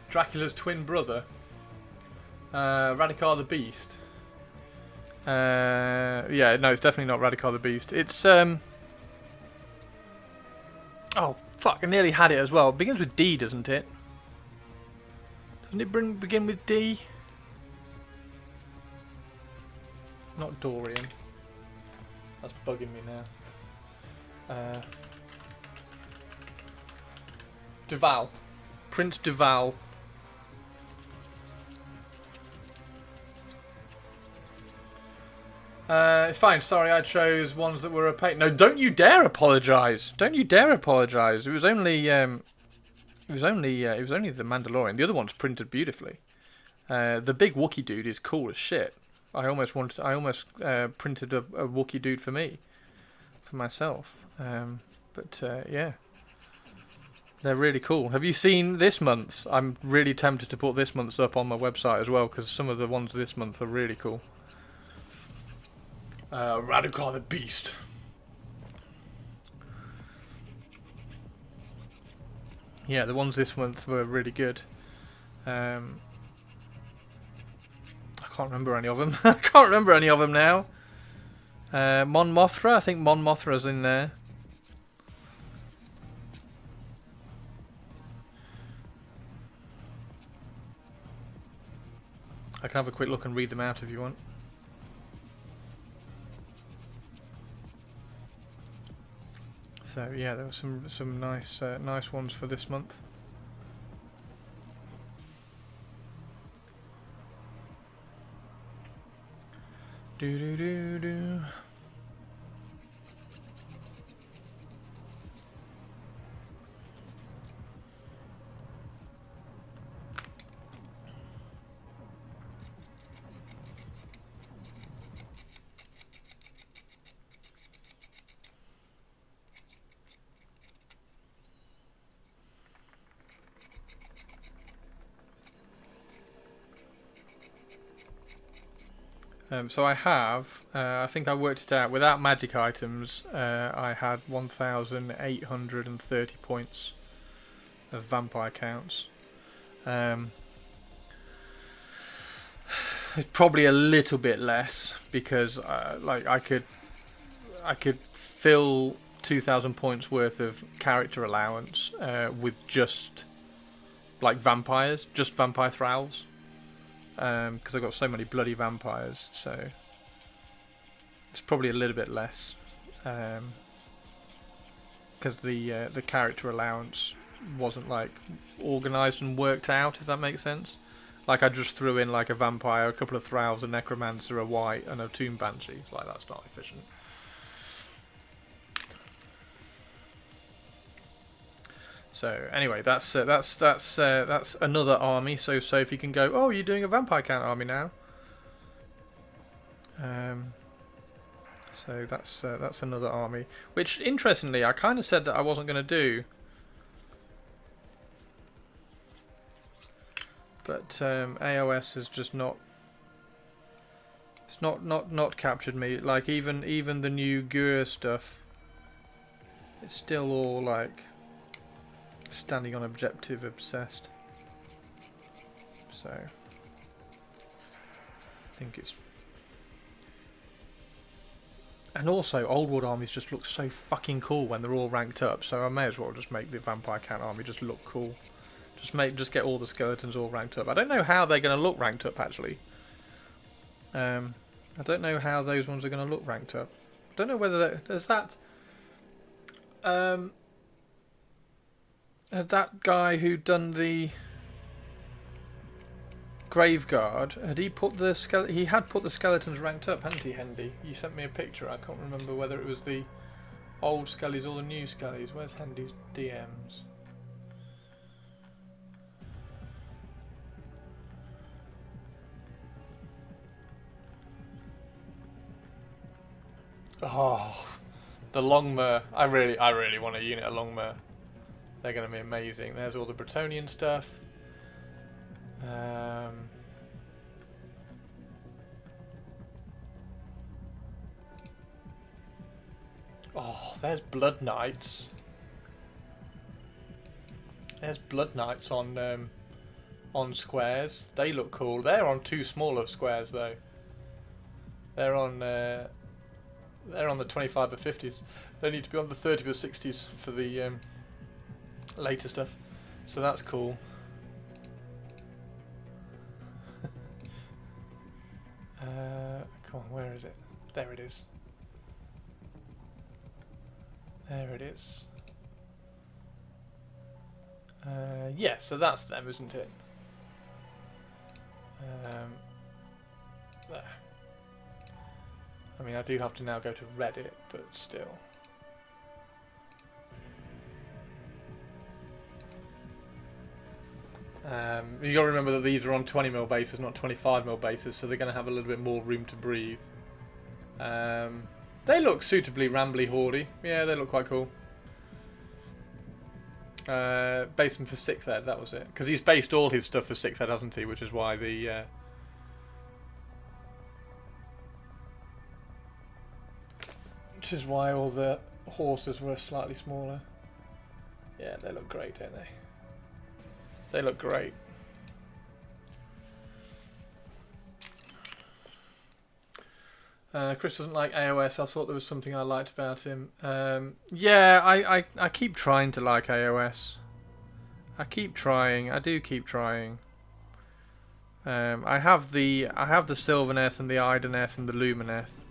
Dracula's twin brother, Radikar the Beast. Yeah, no, it's definitely not Radikar the Beast. It's oh fuck! I nearly had it as well. It begins with D, doesn't it? Doesn't it begin with D? Not Dorian. That's bugging me now. Duval, Prince Duval. It's fine. Sorry, I chose ones that were opaque. No, don't you dare apologise. Don't you dare apologise. It was only the Mandalorian. The other one's printed beautifully. The big Wookiee dude is cool as shit. I almost printed a Wookiee dude for myself. Yeah, they're really cool. Have you seen this month's? I'm really tempted to put this month's up on my website as well, because some of the ones this month are really cool. Radical the Beast. Yeah, the ones this month were really good. I can't remember any of them. I can't remember any of them now. Mon Mothra, I think Mon Mothra's in there. I can have a quick look and read them out if you want. So yeah, there were some nice nice ones for this month. Do do do do. So I have, I think I worked it out, without magic items, I had 1,830 points of vampire counts. It's probably a little bit less, because like I could fill 2,000 points worth of character allowance with just like vampires, just vampire thralls. Because I've got so many bloody vampires, so it's probably a little bit less. Because the character allowance wasn't like organised and worked out, if that makes sense. Like I just threw in like a vampire, a couple of thralls, a necromancer, a white, and a tomb banshee. It's like that's not efficient. So anyway, that's another army. So Sophie can go, oh, you're doing a vampire count army now. So that's another army. Which interestingly, I kind of said that I wasn't going to do. But AOS has just not. It's not captured me. Like even the new Gur stuff. It's still all like. Standing on objective obsessed. So I think it's, and also Old World armies just look so fucking cool when they're all ranked up, so I may as well just make the vampire count army just look cool. Just get all the skeletons all ranked up. I don't know how they're going to look ranked up actually. I don't know how those ones are going to look ranked up. I don't know whether there's that that guy who done the Graveguard, had he put the he had put the skeletons ranked up, hadn't he, Hendy? You sent me a picture. I can't remember whether it was the old skellies or the new skellies. Where's Hendy's DMs? Oh, the Longmer. I really want a unit of Longmer. They're going to be amazing. There's all the Bretonnian stuff. Oh, there's Blood Knights. There's Blood Knights on squares. They look cool. They're on two smaller squares though. They're on the 25 by 50s. They need to be on the 30 by 60s for the later stuff, so that's cool. Come on, where is it? There it is. There it is. Yeah, so that's them, isn't it? There. I mean, I do have to now go to Reddit, but still. You got to remember that these are on 20mm bases, not 25mm bases, so they're going to have a little bit more room to breathe. They look suitably rambly hoardy. Yeah, they look quite cool. Based them for 6th ed, that was it. Because he's based all his stuff for 6th ed, hasn't he? Which is why the Which is why all the horses were slightly smaller. Yeah, they look great, don't they? They look great. Chris doesn't like AOS. I thought there was something I liked about him. Yeah, I keep trying to like AOS. I keep trying. I do keep trying. I have the Sylvaneth and the Ideneth and the Lumineth.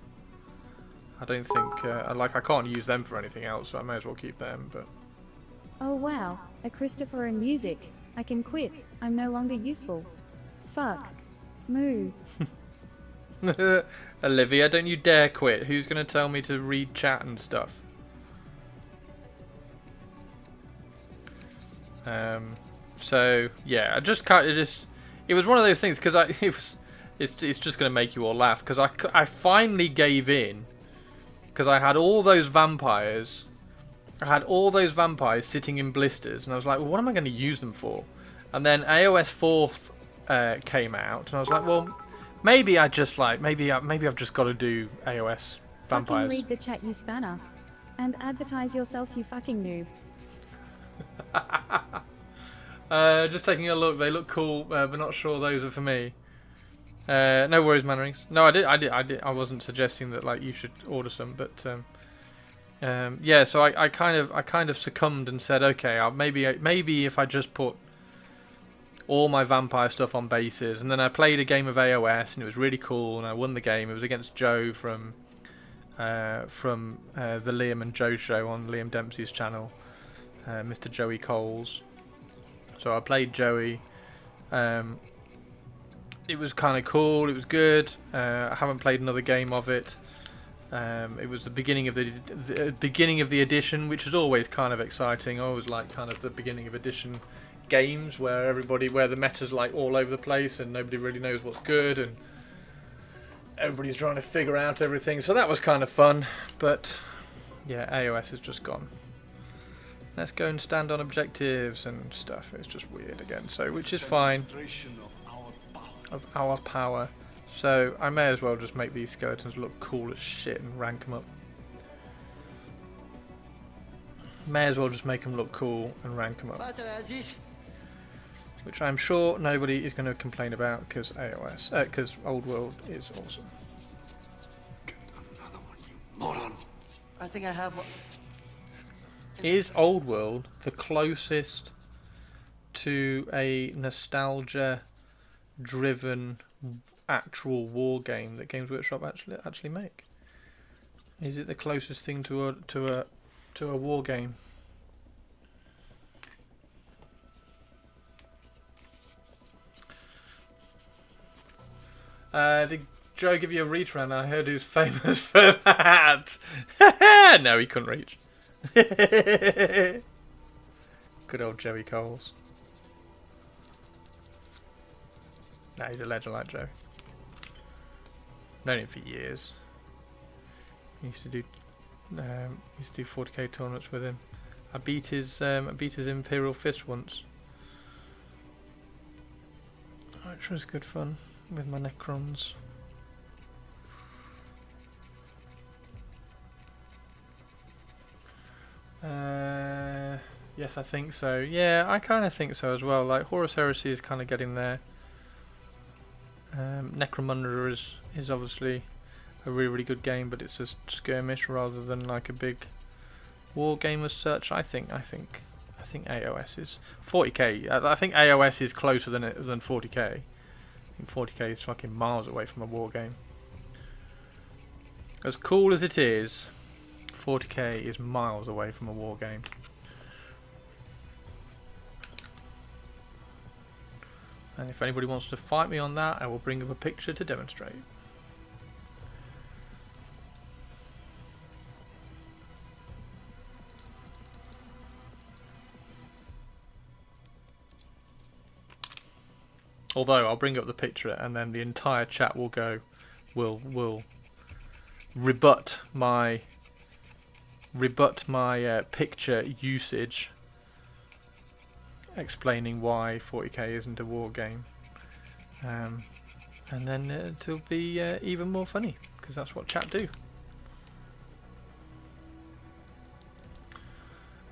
I don't think I can't use them for anything else, so I may as well keep them. But Oh wow, a Christopher in music. I can quit. I'm no longer useful. Fuck. Moo. Olivia, don't you dare quit. Who's going to tell me to read chat and stuff? So yeah, I just kind of it was one of those things because it's just going to make you all laugh because I finally gave in because I had all those vampires. I had all those vampires sitting in blisters, and I was like, well, what am I going to use them for? And then AOS 4th came out, and I was like, well, maybe I've just got to do AOS vampires. Fucking read the chat, you spanner. And advertise yourself, you fucking noob. Just taking a look. They look cool, but not sure those are for me. No worries, Mannerings. No, I did. I wasn't suggesting that like you should order some, but yeah. So I kind of succumbed and said, okay, maybe if I just put all my vampire stuff on bases, and then I played a game of AOS, and it was really cool, and I won the game. It was against Joe from the Liam and Joe show on Liam Dempsey's channel, Mr. Joey Coles. So I played Joey. It was kind of cool. It was good. I haven't played another game of it. It was the beginning of the edition, which is always kind of exciting. I always like kind of the beginning of edition games where the meta's like all over the place and nobody really knows what's good and everybody's trying to figure out everything. So that was kind of fun. But yeah, AOS has just gone. Let's go and stand on objectives and stuff. It's just weird again. So which is fine. Of our power. So I may as well just make these skeletons look cool as shit and rank them up. May as well just make them look cool and rank them up. Which I'm sure nobody is going to complain about because because Old World is awesome. Get another one, you moron. I think I have. Is Old World the closest to a nostalgia-driven actual war game that Games Workshop actually make? Is it the closest thing to a war game? Did Joe give you a reach round? I heard he was famous for that. No, he couldn't reach. Good old Joey Coles. Nah, he's a legend like Joe. Known him for years. Used to do 40k tournaments with him. I beat his Imperial Fist once, which was good fun with my Necrons. Yes, I think so. Yeah, I kind of think so as well. Like Horus Heresy is kind of getting there. Necromunda is obviously a really good game, but it's a skirmish rather than like a big war game as such. I think AOS is 40k. I think AOS is closer than 40k. I think 40k is fucking miles away from a war game. As cool as it is, 40k is miles away from a war game. And if anybody wants to fight me on that, I will bring up a picture to demonstrate. Although I'll bring up the picture and then the entire chat will rebut my picture usage, explaining why 40k isn't a war game, and then it'll be even more funny because that's what chat do.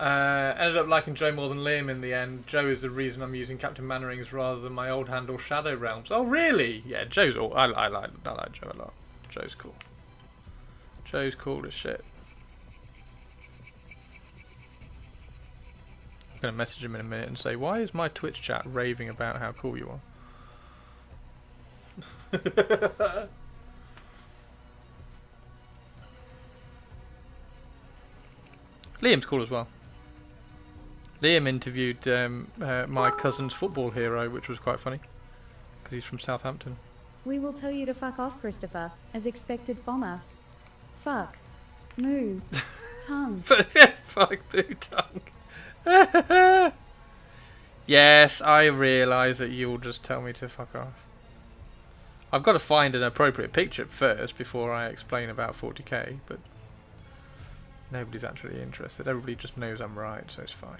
Ended up liking Joe more than Liam in the end. Joe is the reason I'm using Captain Mannerings rather than my old handle Shadow Realms. Oh really? Yeah, Joe's all. I like Joe a lot. Joe's cool. Joe's cool as shit. I'm gonna message him in a minute and say, why is my Twitch chat raving about how cool you are? Liam's cool as well. Liam interviewed my cousin's football hero, which was quite funny, because he's from Southampton. We will tell you to fuck off, Christopher, as expected from us. Fuck. Moo. Tongue. Fuck boo tongue. Yes, I realise that you'll just tell me to fuck off. I've got to find an appropriate picture first before I explain about 40k, but nobody's actually interested. Everybody just knows I'm right, so it's fine.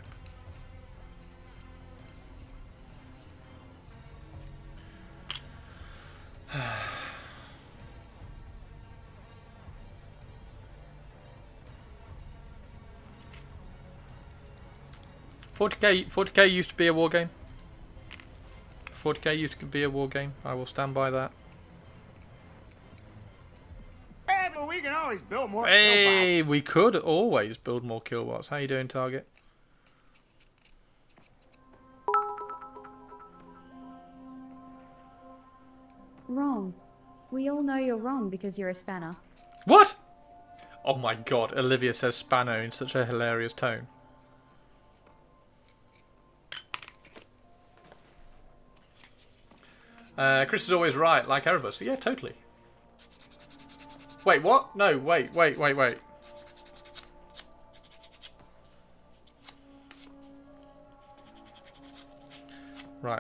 $40k used to be a war game. 40k used to be a war game. I will stand by that. Hey, but we can always build more. Hey, we could always build more killbots. How you doing, Target? Wrong. We all know you're wrong because you're a spanner. What? Oh my god, Olivia says Spano in such a hilarious tone. Chris is always right, like Erebus. Yeah, totally. Wait, what? No, wait. Right,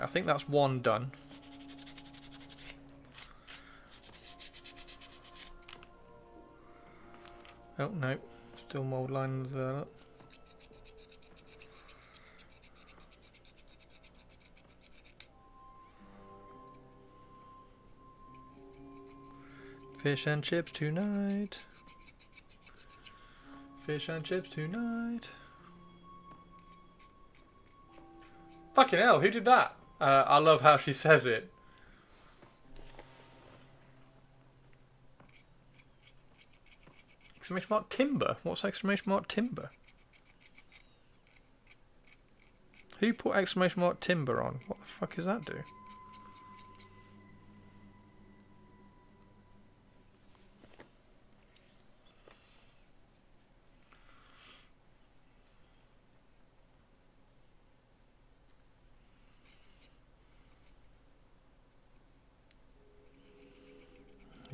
I think that's one done. Oh, no. Still mould lines there. Fish and chips tonight. Fish and chips tonight. Fucking hell, who did that? I love how she says it. Exclamation mark timber? What's exclamation mark timber? Who put exclamation mark timber on? What the fuck does that do?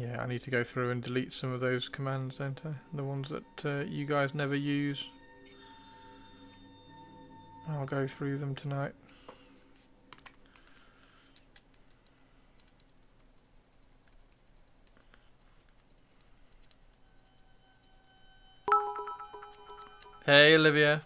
Yeah, I need to go through and delete some of those commands, don't I? The ones that you guys never use. I'll go through them tonight. Hey, Olivia.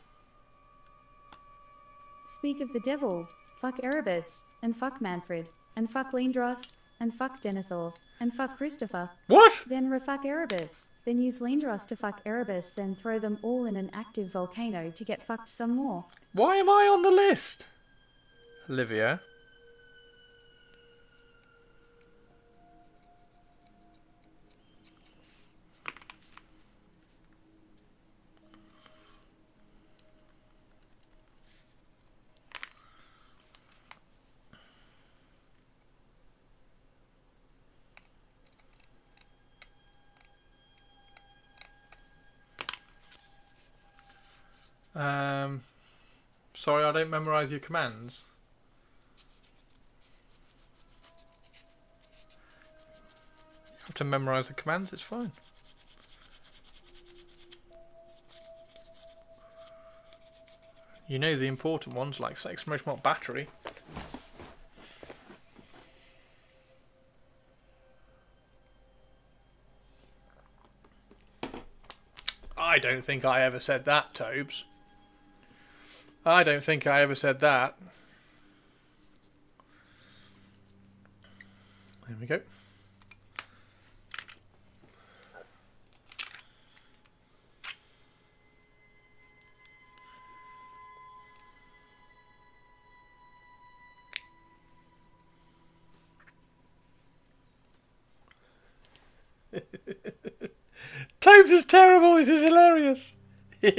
Speak of the devil. Fuck Erebus. And fuck Manfred. And fuck Lindros. And fuck Denethor. And fuck Christopher. What? Then refuck Erebus. Then use Lindros to fuck Erebus. Then throw them all in an active volcano to get fucked some more. Why am I on the list? Olivia. Sorry, I don't memorise your commands. You have to memorise the commands, it's fine. You know the important ones like exclamation mark battery. I don't think I ever said that, Tobes. I don't think I ever said that. There we go. Tobes is terrible. This is hilarious. You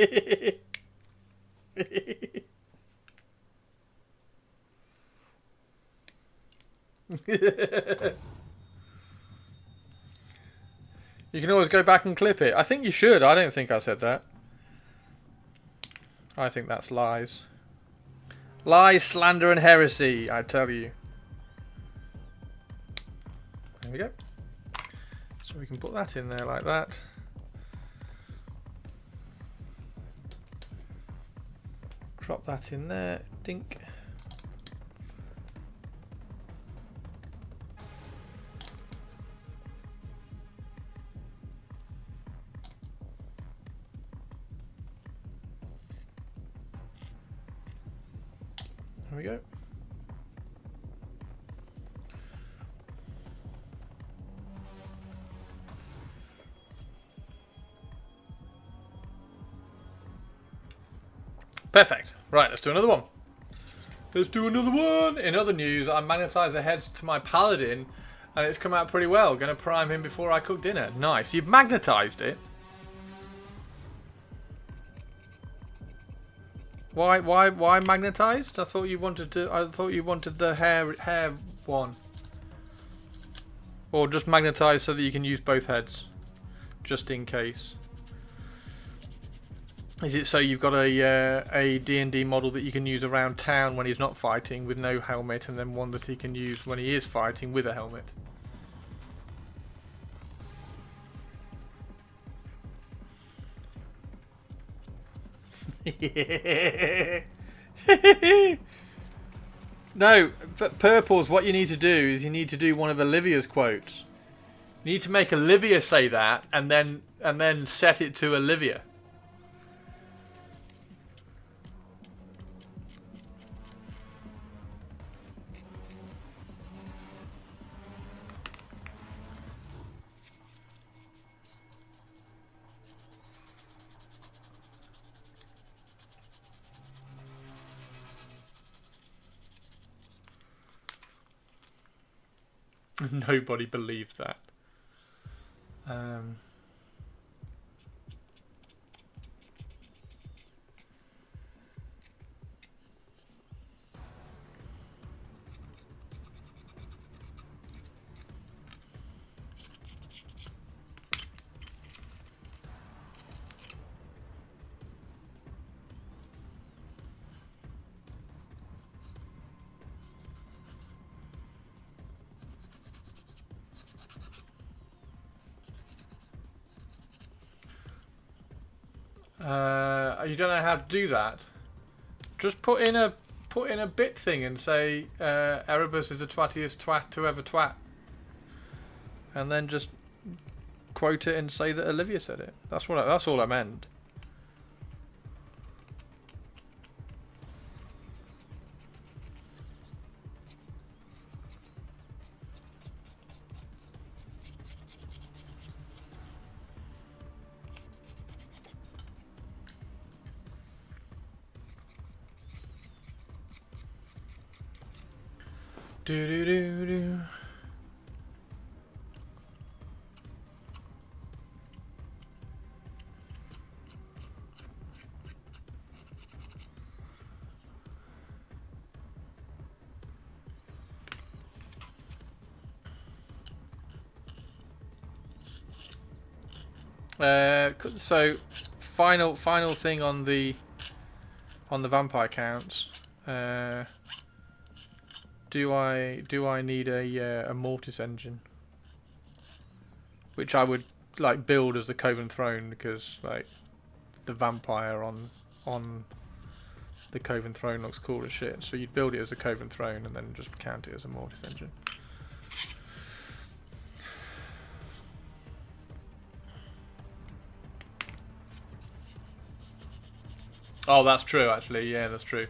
can always go back and clip it. I think you should. I don't think I said that. I think that's lies. Lies, slander, and heresy, I tell you. There we go. So we can put that in there like that. Drop that in there. Dink. There we go. Perfect. Right, let's do another one. Let's do another one. In other news, I magnetised the heads to my paladin and it's come out pretty well. Going to prime him before I cook dinner. Nice. You've magnetised it. Why magnetised? I thought you wanted the hair one. Or just magnetised so that you can use both heads. Just in case. Is it so you've got a D&D model that you can use around town when he's not fighting with no helmet, and then one that he can use when he is fighting with a helmet? No, but Purples, what you need to do is you need to do one of Olivia's quotes. You need to make Olivia say that and then set it to Olivia. Nobody believes that. You don't know how to do that. Just put in a bit thing and say Erebus is the twattiest twat to ever twat, and then just quote it and say that Olivia said it. That's all I meant. Do do do do. So final thing on the vampire counts. Do I need a mortis engine, which I would like build as the Coven Throne, because like the vampire on the Coven Throne looks cool as shit. So you'd build it as a Coven Throne and then just count it as a mortis engine. Oh, that's true actually. Yeah, that's true.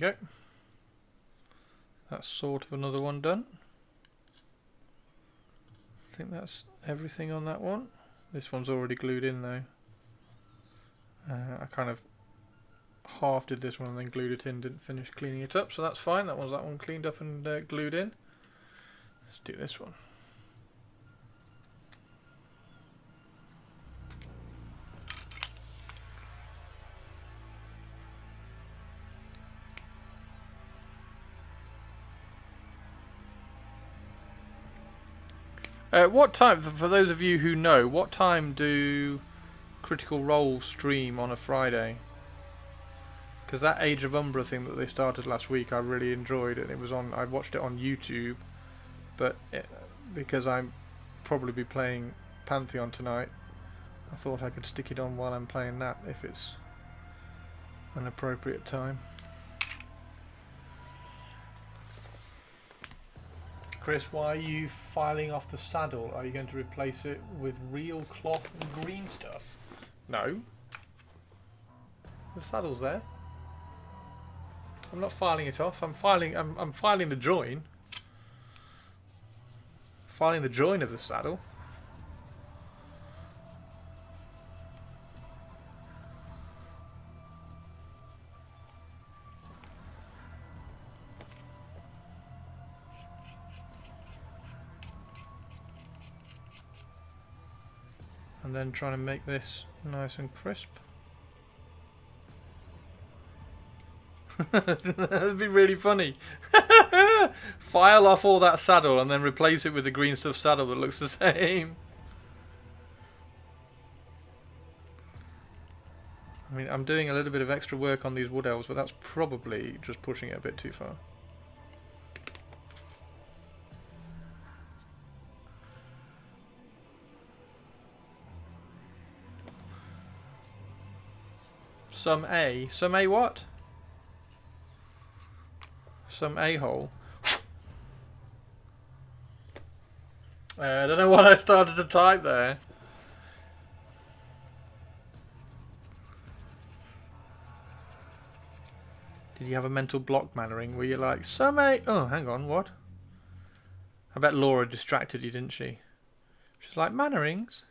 go. That's sort of another one done. I think that's everything on that one. This one's already glued in though. I kind of half did this one and then glued it in, didn't finish cleaning it up, so that's fine. That one cleaned up and glued in. Let's do this one. What time, for those of you who know, what time do Critical Role stream on a Friday? Because that Age of Umbra thing that they started last week, I really enjoyed it. It was on. I watched it on YouTube, but because I'm probably be playing Pantheon tonight, I thought I could stick it on while I'm playing that if it's an appropriate time. Chris, why are you filing off the saddle? Are you going to replace it with real cloth and green stuff? No. The saddle's there. I'm not filing it off. I'm filing the join. Filing the join of the saddle. And then trying to make this nice and crisp. That'd be really funny. File off all that saddle and then replace it with the green stuff saddle that looks the same. I mean, I'm doing a little bit of extra work on these Wood Elves, but that's probably just pushing it a bit too far. Some A what? Some a-hole. I don't know what I started to type there. Did you have a mental block, Mannering? Were you like, some A... Oh, hang on, what? I bet Laura distracted you, didn't she? She's like, Mannerings?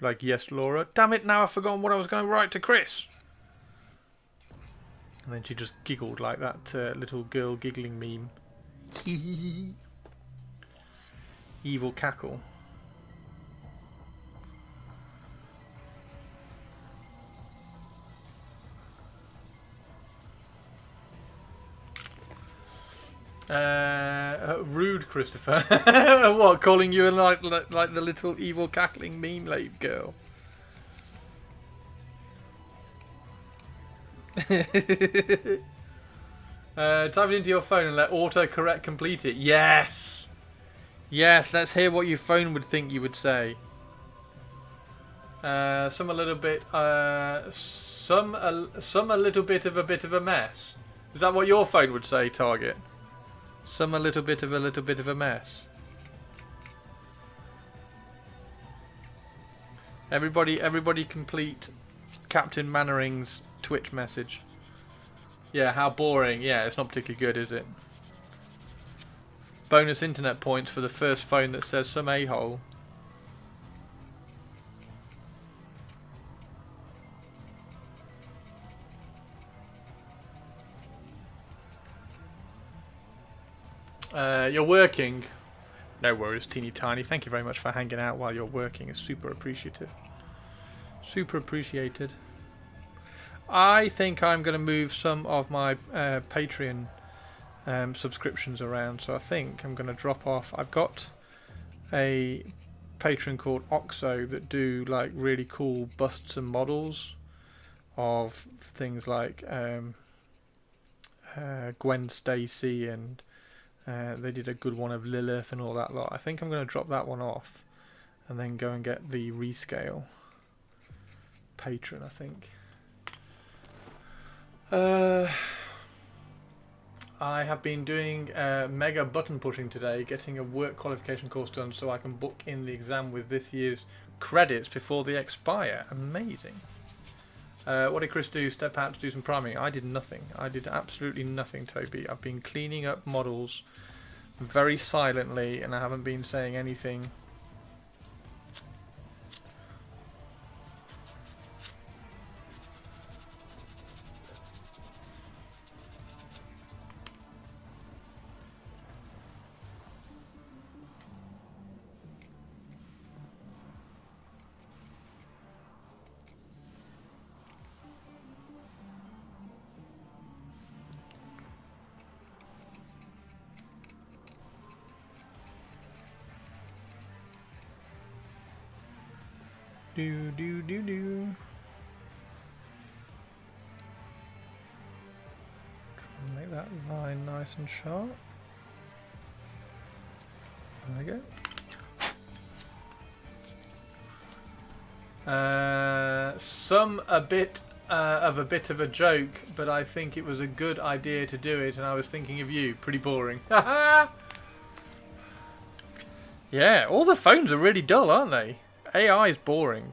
Like, yes, Laura. Damn it, now I've forgotten what I was going to write to Chris. And then she just giggled like that little girl giggling meme. Evil cackle. Rude, Christopher. What, calling you like the little evil cackling meme lady girl? Type it into your phone and let autocorrect complete it. Yes! Yes, let's hear what your phone would think you would say. Some a little bit of a mess. Is that what your phone would say, Target? Some a little bit of a mess. Everybody complete Captain Mannering's Twitch message. Yeah, how boring. Yeah, it's not particularly good, is it? Bonus internet points for the first phone that says some a-hole. You're working. No worries, teeny tiny. Thank you very much for hanging out while you're working. It's super appreciative. Super appreciated. I think I'm going to move some of my Patreon subscriptions around. So I think I'm going to drop off. I've got a Patreon called Oxo that do like really cool busts and models of things like Gwen Stacy, and they did a good one of Lilith and all that lot. I think I'm going to drop that one off and then go and get the Rescale patron, I think. I have been doing mega button pushing today, getting a work qualification course done so I can book in the exam with this year's credits before they expire. Amazing. What did Chris do? Step out to do some priming. I did nothing. I did absolutely nothing, Toby. I've been cleaning up models very silently, and I haven't been saying anything. Do do do do. Make that line nice and sharp. There we go. Some a bit of a joke, but I think it was a good idea to do it, and I was thinking of you. Pretty boring. Yeah, all the phones are really dull, aren't they? AI is boring.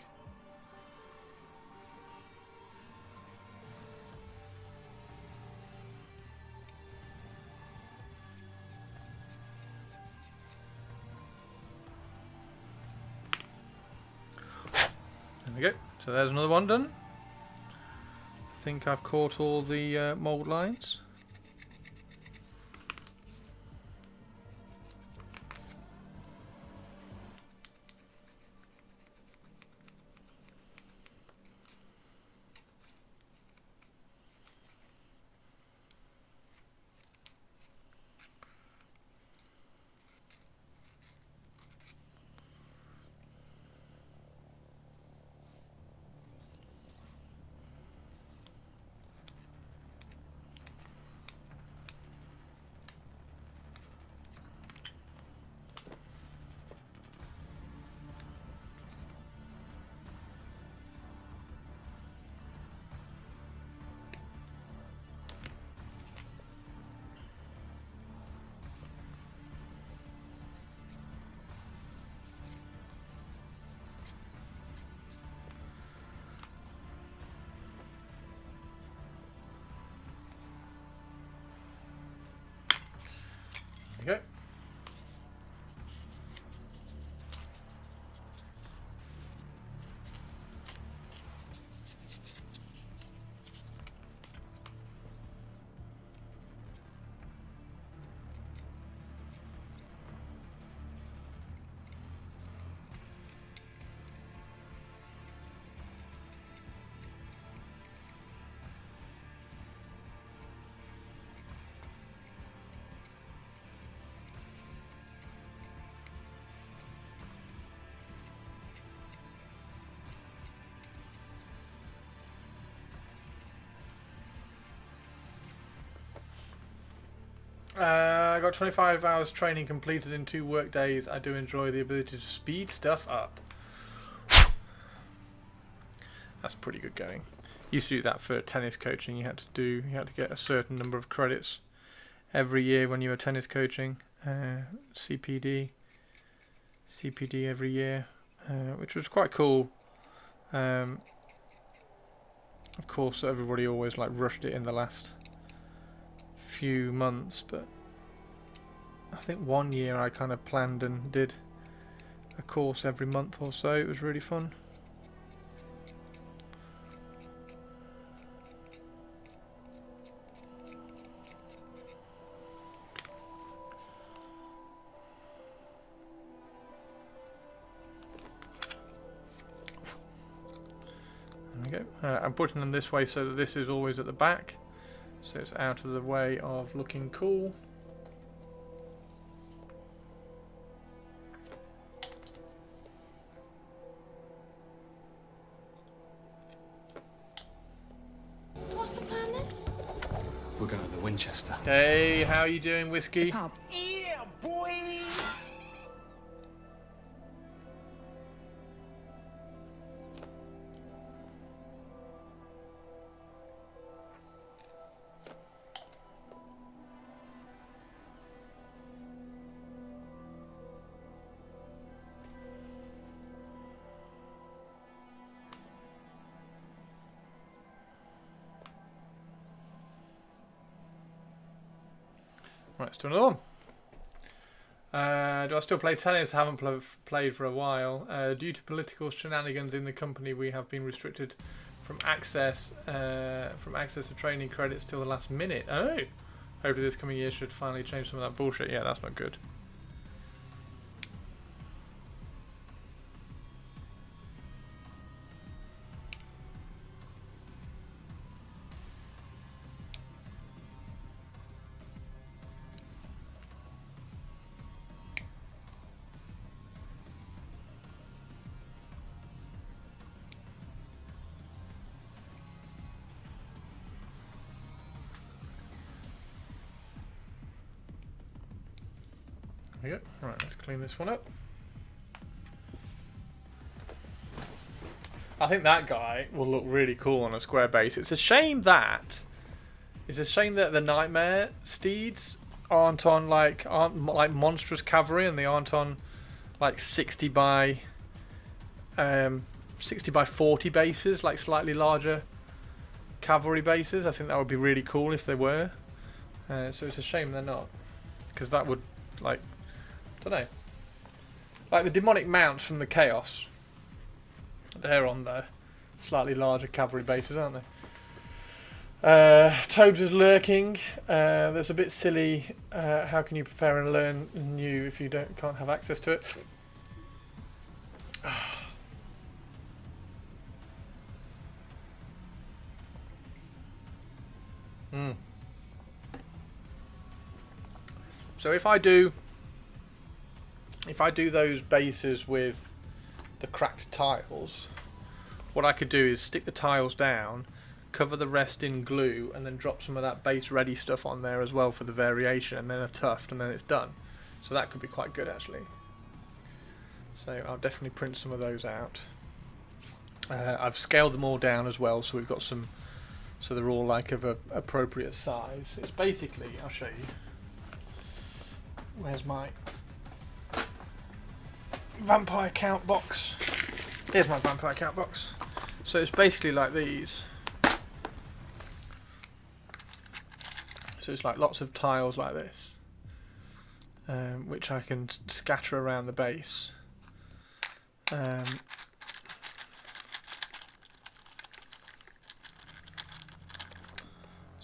There we go. So there's another one done. I think I've caught all the mould lines. There you go. I got 25 hours training completed in 2 work days. I do enjoy the ability to speed stuff up. That's pretty good going. Used to do that for tennis coaching. You had to get a certain number of credits every year when you were tennis coaching. CPD every year, which was quite cool. Of course, everybody always like rushed it in the last few months, but I think one year I kind of planned and did a course every month or so. It was really fun. There we go. I'm putting them this way so that this is always at the back, so it's out of the way of looking cool. What's the plan then? We're going to the Winchester. Hey, how you doing, Whiskey? Yeah, boy! Right, let's do another one. Do I still play tennis? I haven't played for a while. Due to political shenanigans in the company, we have been restricted from access to training credits till the last minute. Oh, hopefully this coming year should finally change some of that bullshit. Yeah, that's not good. There we go. Right, let's clean this one up. I think that guy will look really cool on a square base. It's a shame that the Nightmare steeds aren't like monstrous cavalry, and they aren't on like 60 by 40 bases, like slightly larger cavalry bases. I think that would be really cool if they were. So it's a shame they're not, because that would, like, I don't know, like the demonic mounts from the Chaos. They're on the slightly larger cavalry bases, aren't they? Tobes is lurking. That's a bit silly. How can you prepare and learn new if you can't have access to it? So if I do those bases with the cracked tiles, what I could do is stick the tiles down, cover the rest in glue, and then drop some of that base ready stuff on there as well for the variation, and then a tuft, and then it's done. So that could be quite good actually. So I'll definitely print some of those out. I've scaled them all down as well, so we've got some, so they're all like of a appropriate size. It's basically, I'll show you. Where's my vampire count box? Here's my vampire count box. So it's basically like these. So it's like lots of tiles like this, which I can scatter around the base. So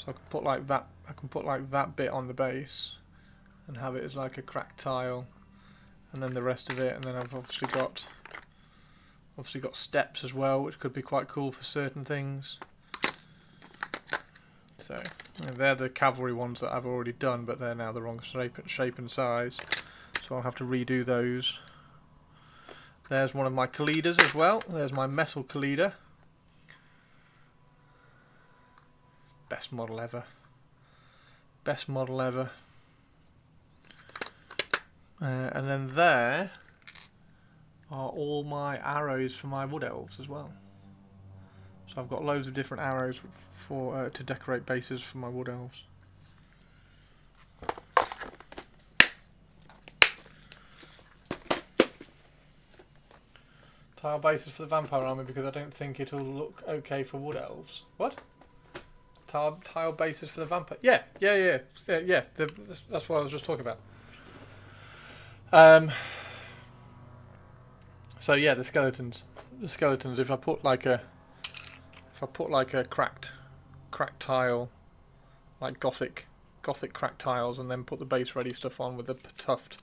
I can put like that. I can put like that bit on the base, and have it as like a cracked tile, and then the rest of it. And then I've obviously got steps as well, which could be quite cool for certain things. So they're the cavalry ones that I've already done, but they're now the wrong shape and size, so I'll have to redo those. There's one of my Kalidas as well. There's my metal Kalida. Best model ever. Best model ever. And then there are all my arrows for my Wood Elves as well. So I've got loads of different arrows for to decorate bases for my Wood Elves. Tile bases for the Vampire Army because I don't think it'll look okay for Wood Elves. What? Tile bases for the Vampire? Yeah. That's what I was just talking about. So yeah, the skeletons. If I put like a cracked tile, like gothic cracked tiles, and then put the base ready stuff on with the tuft,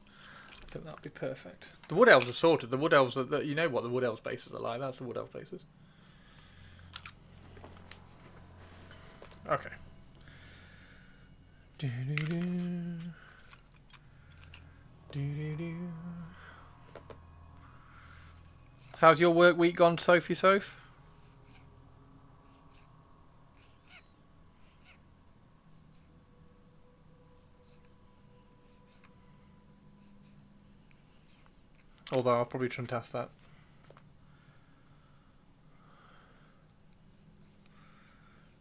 I think that'd be perfect. The Wood Elves are sorted. The Wood Elves are, you know what the Wood Elves bases are like. That's the Wood Elf bases. Okay. How's your work week gone, Sophie Soph? Although I probably shouldn't ask that.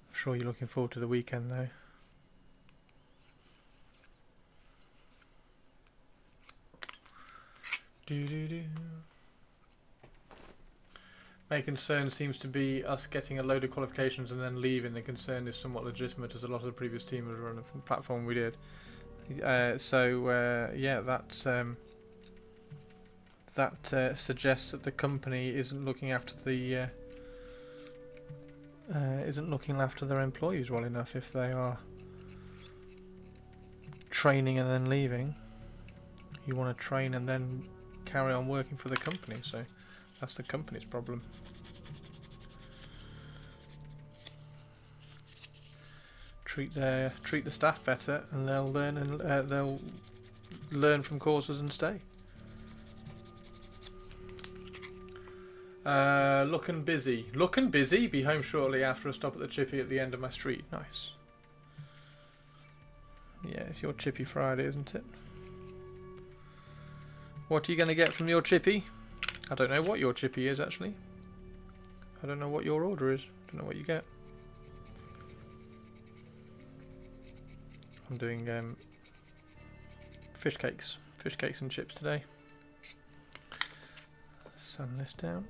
I'm sure you're looking forward to the weekend though. Main concern seems to be us getting a load of qualifications and then leaving. The concern is somewhat legitimate, as a lot of the previous teams were on a platform we did. Yeah, that suggests that the company isn't looking after their employees well enough if they are training and then leaving. You want to train and then carry on working for the company, so that's the company's problem. Treat the staff better, and they'll learn from courses and stay. Looking busy. Looking busy. Be home shortly after a stop at the Chippy at the end of my street. Nice. Yeah, it's your Chippy Friday, isn't it? What are you going to get from your Chippy? I don't know what your Chippy is, actually. I don't know what your order is. I don't know what you get. I'm doing fish cakes and chips today. Sand this down.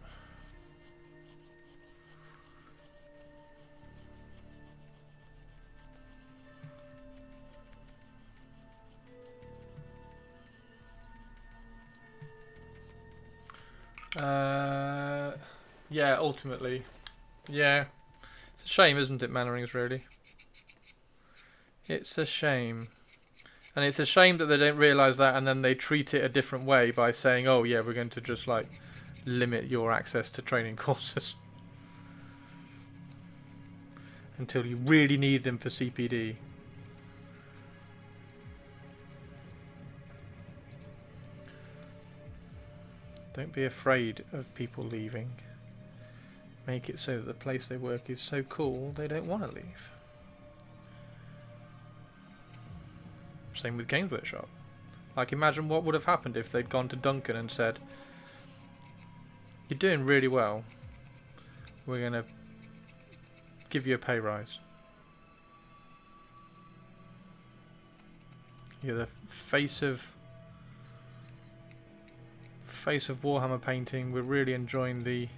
Yeah, ultimately. Yeah. It's a shame, isn't it, Mannerings, really? It's a shame. And it's a shame that they don't realise that and then they treat it a different way by saying, oh yeah, we're going to just like limit your access to training courses until you really need them for CPD. Don't be afraid of people leaving. Make it so that the place they work is so cool they don't want to leave. Same with Games Workshop. Like, imagine what would have happened if they'd gone to Duncan and said, you're doing really well, we're going to give you a pay rise. You're the face of Warhammer painting. We're really enjoying the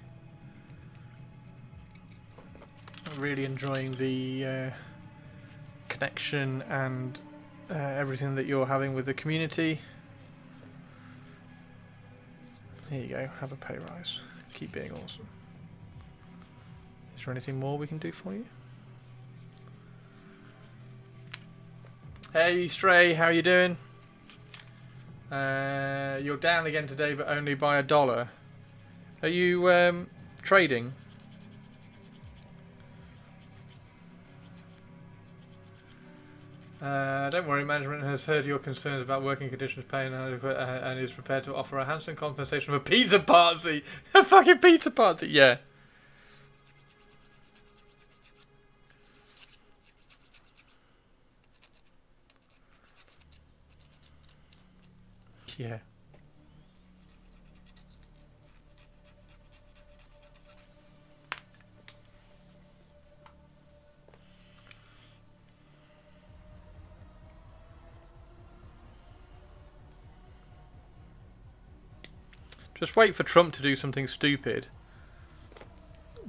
connection and everything that you're having with the community. Here you go, have a pay rise. Keep being awesome. Is there anything more we can do for you? Hey Stray, how you doing? You're down again today, but only by $1. Are you trading? Don't worry, management has heard your concerns about working conditions, pay, and is prepared to offer a handsome compensation for a pizza party. A fucking pizza party, yeah. Yeah. Just wait for Trump to do something stupid.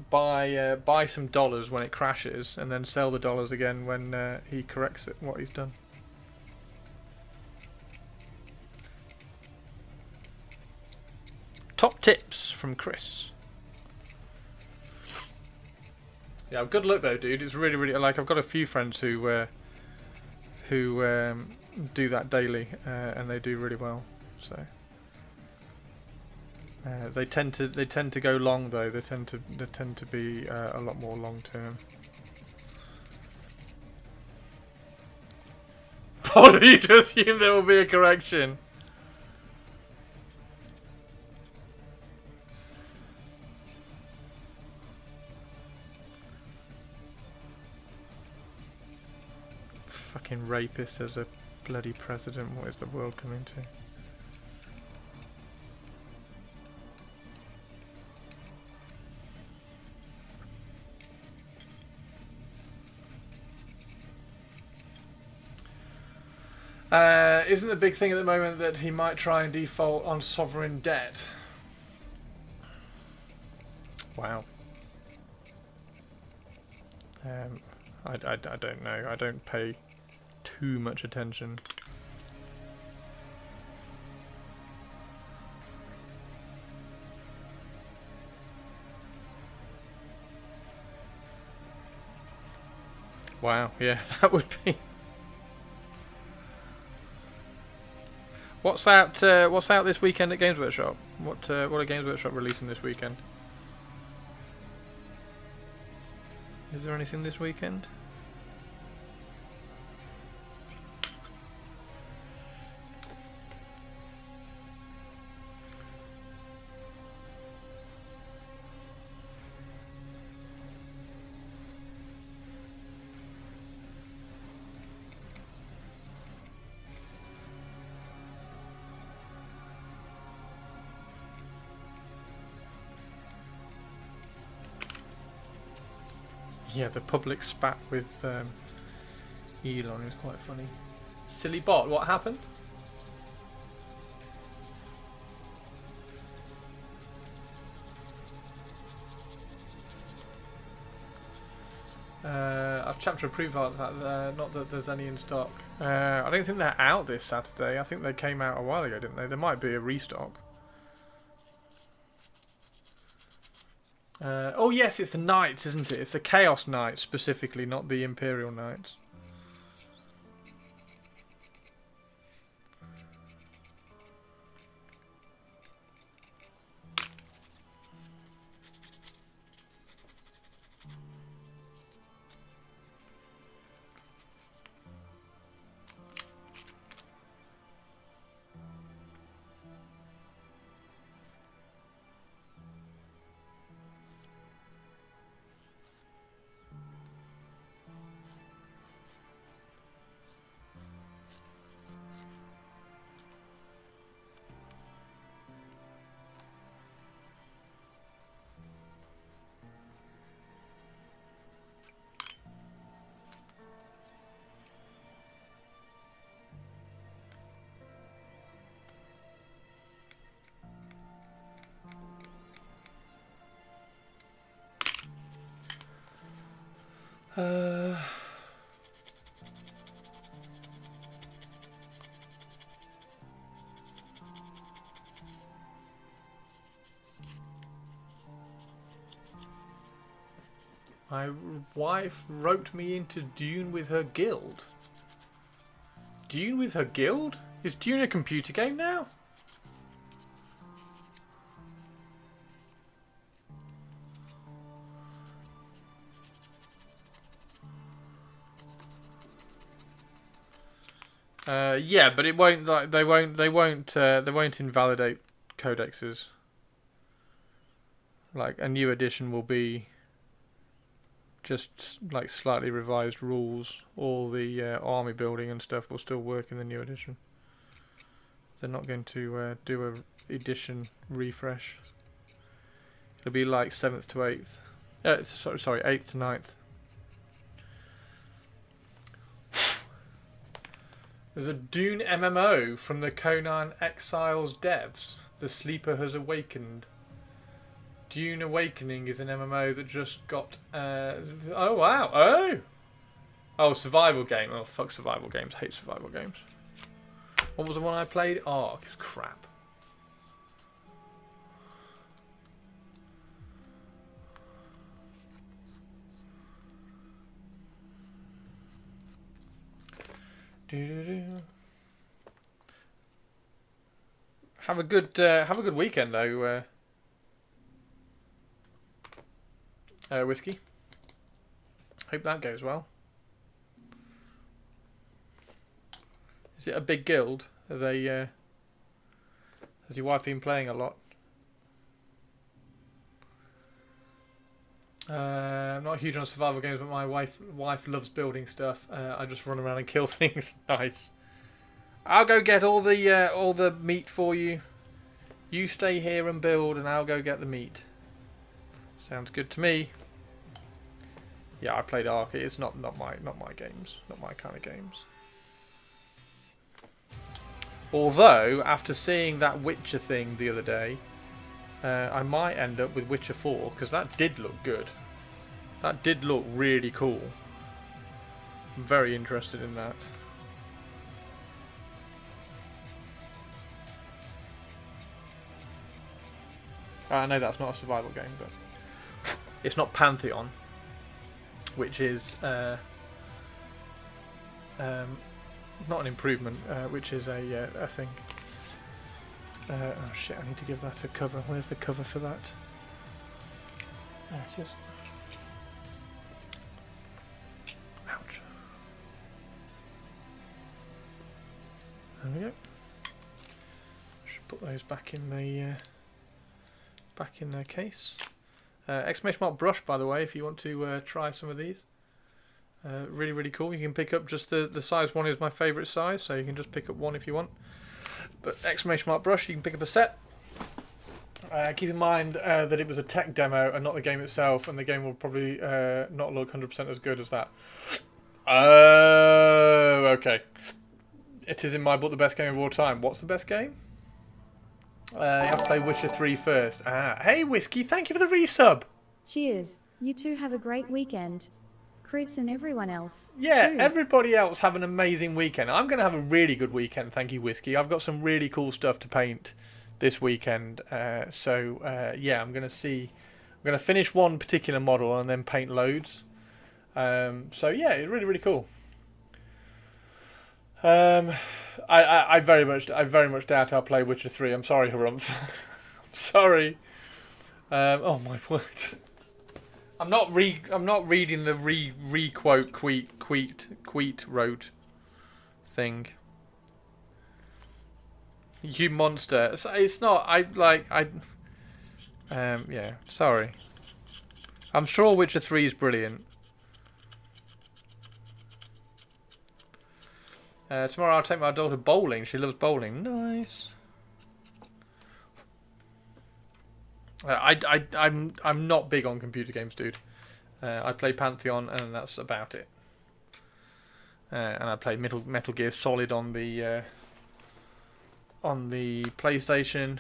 Buy some dollars when it crashes, and then sell the dollars again when he corrects it, what he's done. Top tips from Chris. Yeah, good luck though, dude. It's really, like, I've got a few friends who do that daily, and they do really well. So. They tend to go long though. They tend to be a lot more long term. Or do you just assume there will be a correction? Fucking rapist as a bloody president. What is the world coming to? Isn't the big thing at the moment that he might try and default on sovereign debt? Wow. I don't know. I don't pay too much attention. Wow, yeah, that would be. What's out? What's out this weekend at Games Workshop? What are Games Workshop releasing this weekend? Is there anything this weekend? Yeah, the public spat with Elon is quite funny. Silly bot, what happened? I've chapter approved art that not that there's any in stock. I don't think they're out this Saturday. I think they came out a while ago, didn't they? There might be a restock. Oh yes, it's the Knights, isn't it? It's the Chaos Knights specifically, not the Imperial Knights. My wife roped me into Dune with her guild. Dune with her guild? Is Dune a computer game now? Yeah, but it won't. Like, they won't invalidate codexes. Like a new edition will be just like slightly revised rules. All the army building and stuff will still work in the new edition. They're not going to do a edition refresh. It'll be like 7th to 8th. Sorry, 8th to 9th. There's a Dune MMO from the Conan Exiles devs. The Sleeper has awakened. Dune Awakening is an MMO that just got... oh, wow. Oh, survival game. Oh, fuck survival games. Hate survival games. What was the one I played? Ark. It's crap. Have a good weekend though, Whiskey. Hope that goes well. Is it a big guild? Are they? Has your wife been playing a lot? I'm not huge on survival games, but my wife loves building stuff. I just run around and kill things. Nice. I'll go get all the meat for you. You stay here and build, and I'll go get the meat. Sounds good to me. Yeah, I played Ark. It's not my games, not my kind of games. Although after seeing that Witcher thing the other day, I might end up with Witcher 4 because that did look good. That did look really cool. I'm very interested in that. I know that's not a survival game, but it's not Pantheon, which is Not an improvement, which is a thing. Oh shit, I need to give that a cover. Where's the cover for that? There it is. Ouch. There we go. Should put those back in their case. Exclamation mark brush, by the way, if you want to try some of these. Really, really cool. You can pick up just the size one is my favourite size, so you can just pick up one if you want. But exclamation mark brush, you can pick up a set. Keep in mind that it was a tech demo and not the game itself, and the game will probably not look 100% as good as that. Oh, okay. It is in my book the best game of all time. What's the best game? You have to play Witcher 3 first. Hey Whiskey, thank you for the resub. Cheers. You two have a great weekend. Chris and everyone else. Yeah, too. everybody else have an amazing weekend. I'm going to have a really good weekend, thank you, Whiskey. I've got some really cool stuff to paint this weekend. Yeah, I'm going to finish one particular model and then paint loads. So yeah, it's really, really cool. I very much doubt I'll play Witcher 3. I'm sorry, Harumph. I'm sorry. Oh my word. I'm not reading the re-quote Queet wrote thing. You monster. It's not. Yeah. Sorry. I'm sure Witcher 3 is brilliant. Tomorrow I'll take my daughter bowling. She loves bowling. Nice. I'm not big on computer games, dude. I play Pantheon, and that's about it. And I played Metal Gear Solid on the PlayStation,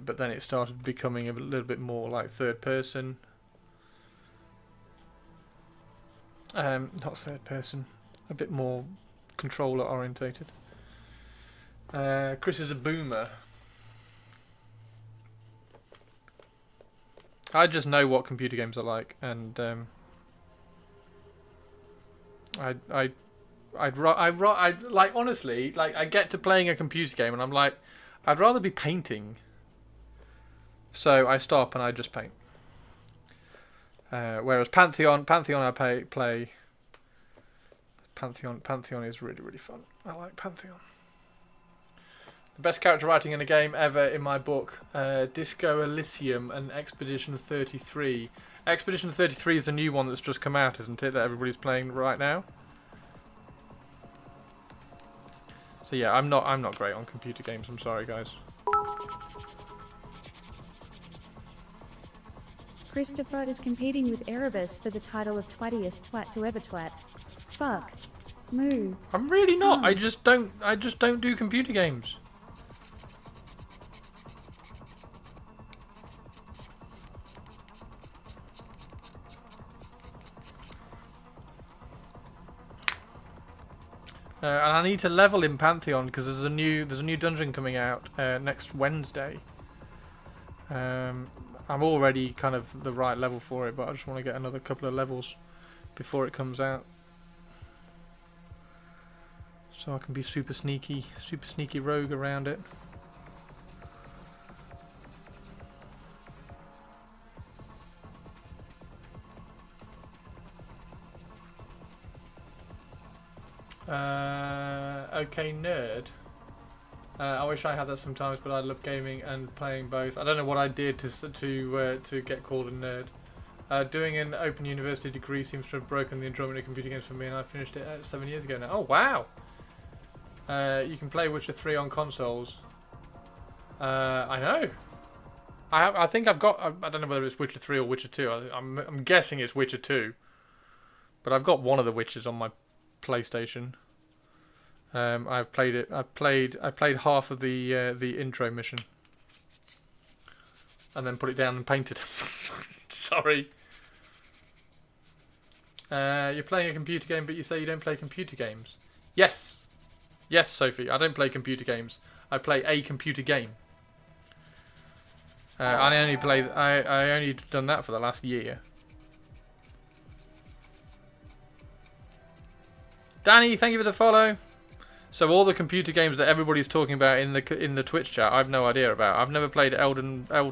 but then it started becoming a little bit more like third person. Not third person, a bit more controller orientated. Chris is a boomer. I just know what computer games are like, and I'd like, honestly, like, I get to playing a computer game and I'm like, I'd rather be painting. So I stop and I just paint. Whereas Pantheon I play. Pantheon is really, really fun. I like Pantheon. The best character writing in a game ever in my book, Disco Elysium and Expedition 33. Expedition 33 is the new one that's just come out, isn't it? That everybody's playing right now. So yeah, I'm not great on computer games. I'm sorry, guys. Christopher is competing with Erebus for the title of twattiest twat to ever twat. Fuck. Moo. I'm really not. Tom. I just don't do computer games. And I need to level in Pantheon because there's a new dungeon coming out next Wednesday. I'm already kind of the right level for it, but I just want to get another couple of levels before it comes out, so I can be super sneaky rogue around it. Okay, nerd. I wish I had that sometimes, but I love gaming and playing both. I don't know what I did to get called a nerd. Doing an open university degree seems to have broken the enjoyment of computer games for me, and I finished it 7 years ago now. Oh wow! You can play Witcher 3 on consoles. I know. I think I've got. I don't know whether it's Witcher 3 or Witcher 2. I'm guessing it's Witcher 2. But I've got one of the Witchers on my PlayStation. I've played it. I played half of the intro mission, and then put it down and painted. Sorry. You're playing a computer game, but you say you don't play computer games. Yes, Sophie. I don't play computer games. I play a computer game. I only done that for the last year. Danny, thank you for the follow. So all the computer games that everybody's talking about in the Twitch chat, I've no idea about. I've never played Elden. I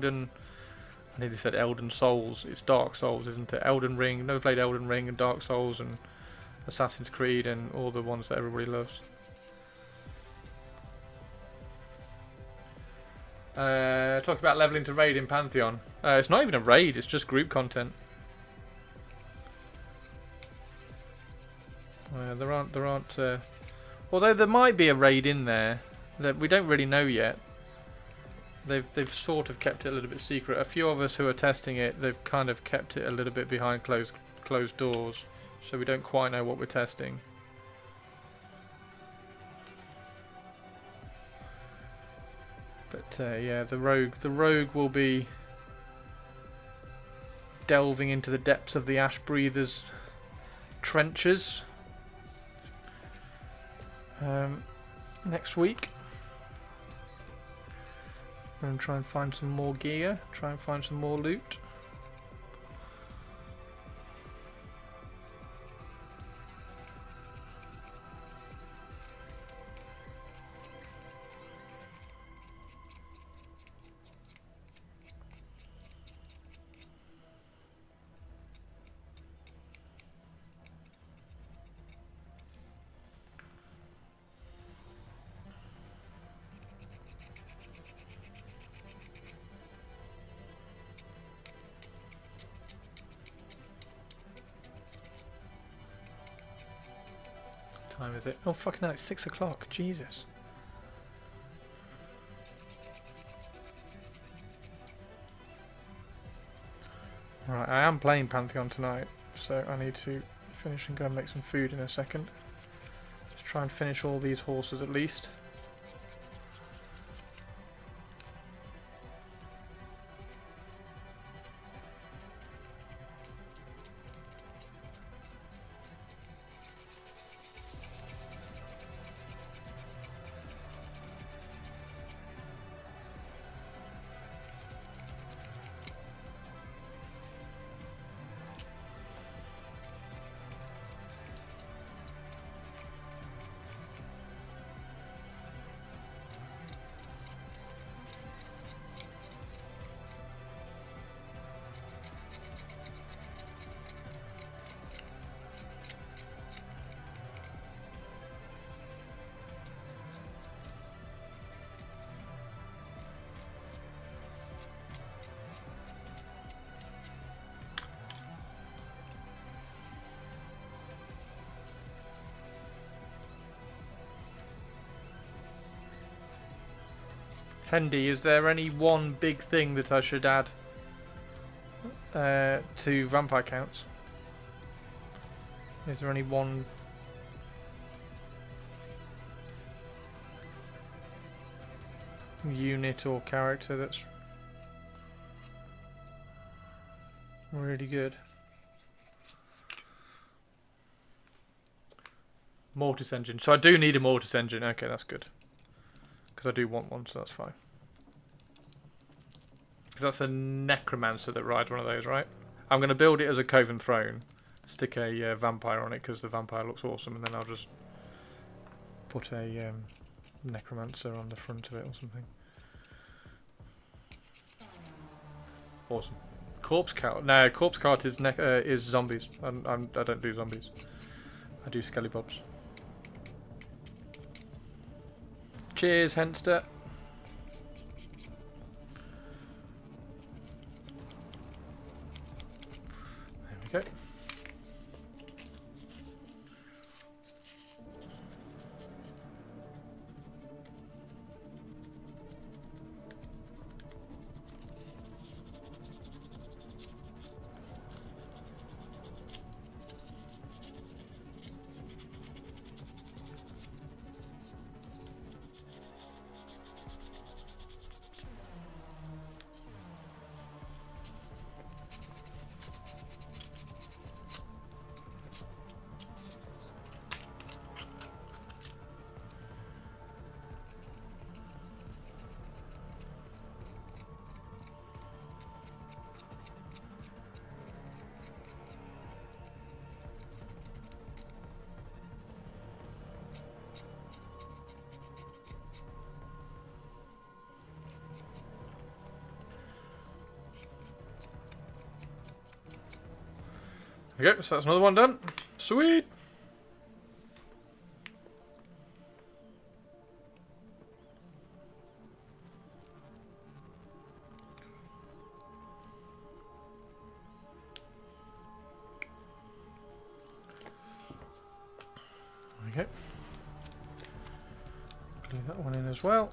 nearly said Elden Souls. It's Dark Souls, isn't it? Elden Ring. Never played Elden Ring and Dark Souls and Assassin's Creed and all the ones that everybody loves. Talk about leveling to raid in Pantheon. It's not even a raid. It's just group content. There aren't. Although there might be a raid in there that we don't really know yet. They've sort of kept it a little bit secret. A few of us who are testing it, they've kind of kept it a little bit behind closed doors, so we don't quite know what we're testing. But yeah, the rogue will be delving into the depths of the Ash Breathers' trenches next week. I'm going to try and find some more gear, try and find some more loot. Time is it? Oh fucking hell, it's 6 o'clock. Jesus. Right, I am playing Pantheon tonight, so I need to finish and go and make some food in a second. Let's try and finish all these horses at least. Hendy, is there any one big thing that I should add to vampire counts? Is there any one unit or character that's really good? Mortis engine. So I do need a Mortis engine. Okay, that's good. Because I do want one, so that's fine. Because that's a necromancer that rides one of those, right? I'm going to build it as a Coven throne. Stick a vampire on it because the vampire looks awesome, and then I'll just put a necromancer on the front of it or something. Awesome. Corpse cart. No, corpse cart is zombies. I don't do zombies. I do skellybobs. Cheers, Henster. There we go. There we go, so that's another one done. Sweet! There we go. Glue that one in as well.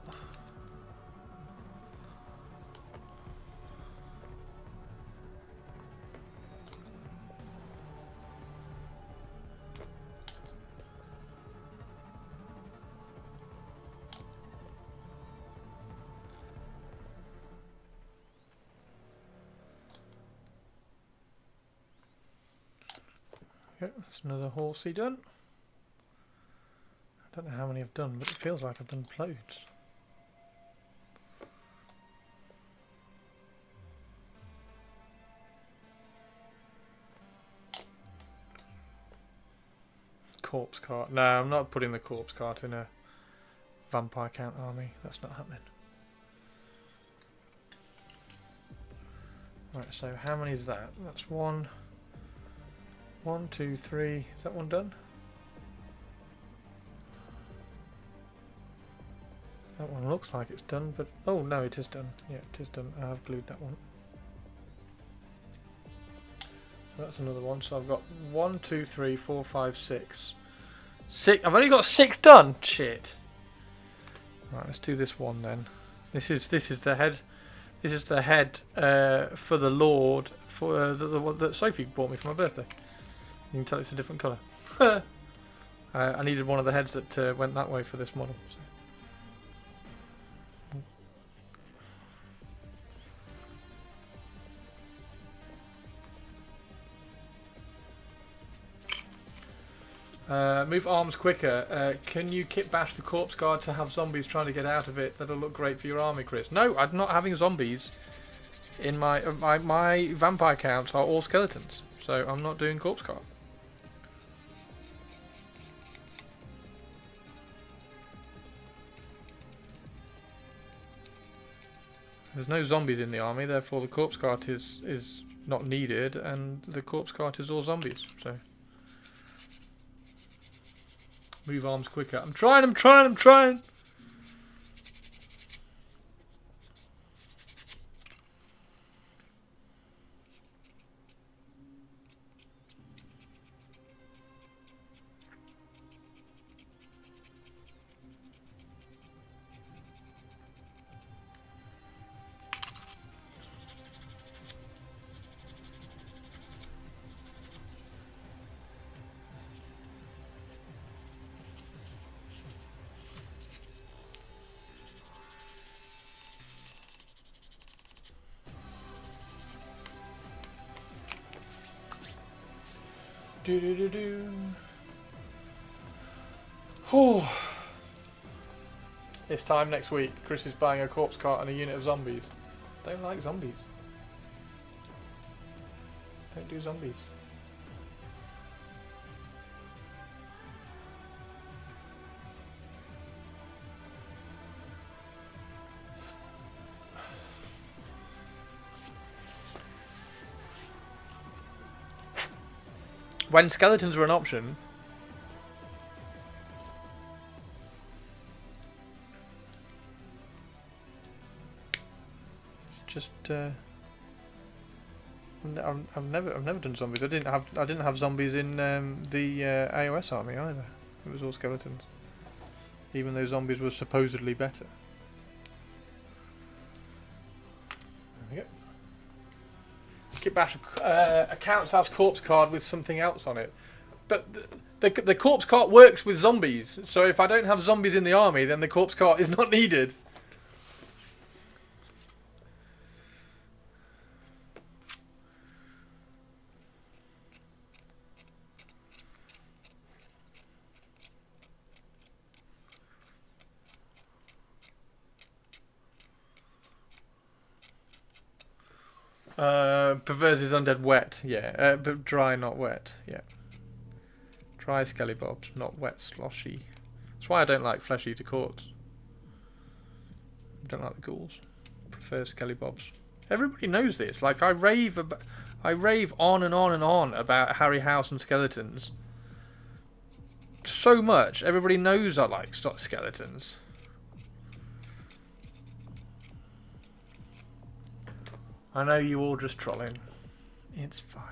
Okay, that's another horsey done. I don't know how many I've done, but it feels like I've done loads. Corpse cart. No, I'm not putting the corpse cart in a vampire count army. That's not happening. Right, so how many is that? That's one. 1, 2, 3. Is that one done? That one looks like it's done, but oh no, it is done. Yeah, it is done. I have glued that one. So that's another one. So I've got 1, 2, 3, 4, 5, 6. 6. I've only got 6 done. Shit. Right, let's do this one then. This is the head. This is the head for the Lord for the one that Sophie bought me for my birthday. You can tell it's a different colour. I needed one of the heads that went that way for this model. So. Move arms quicker. Can you kit bash the corpse guard to have zombies trying to get out of it? That'll look great for your army, Chris. No, I'm not having zombies. In my vampire counts are all skeletons, so I'm not doing corpse guard. There's no zombies in the army, therefore the corpse cart is not needed, and the corpse cart is all zombies. So move arms quicker. I'm trying. This time next week, Chris is buying a corpse cart and a unit of zombies. Don't like zombies. Don't do zombies. When skeletons were an option, just I've never done zombies. I didn't have zombies in the AOS army either. It was all skeletons, even though zombies were supposedly better. There we go. Kit bash accounts as corpse card with something else on it, but the corpse cart works with zombies. So if I don't have zombies in the army, then the corpse cart is not needed. Prefers his undead wet, yeah. But dry, not wet, yeah. Dry skellybobs, not wet sloshy. That's why I don't like flesh eater courts. I don't like the ghouls. Prefer skellybobs. Everybody knows this. Like I rave I rave on and on and on about Harryhausen skeletons. So much. Everybody knows I like skeletons. I know you all just trolling. It's fine.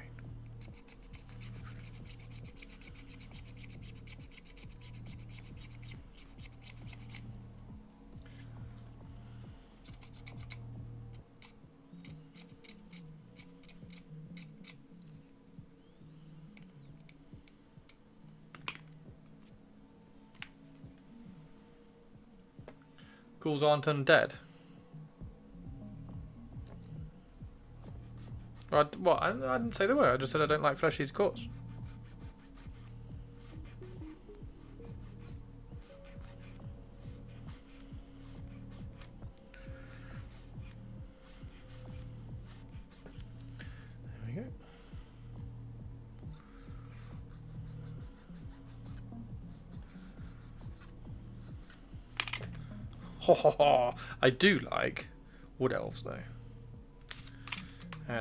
Ghouls aren't undead. What? I didn't say they were. I just said I don't like flesh-eater corpse. There we go. Ho ho ho! I do like Wood Elves though.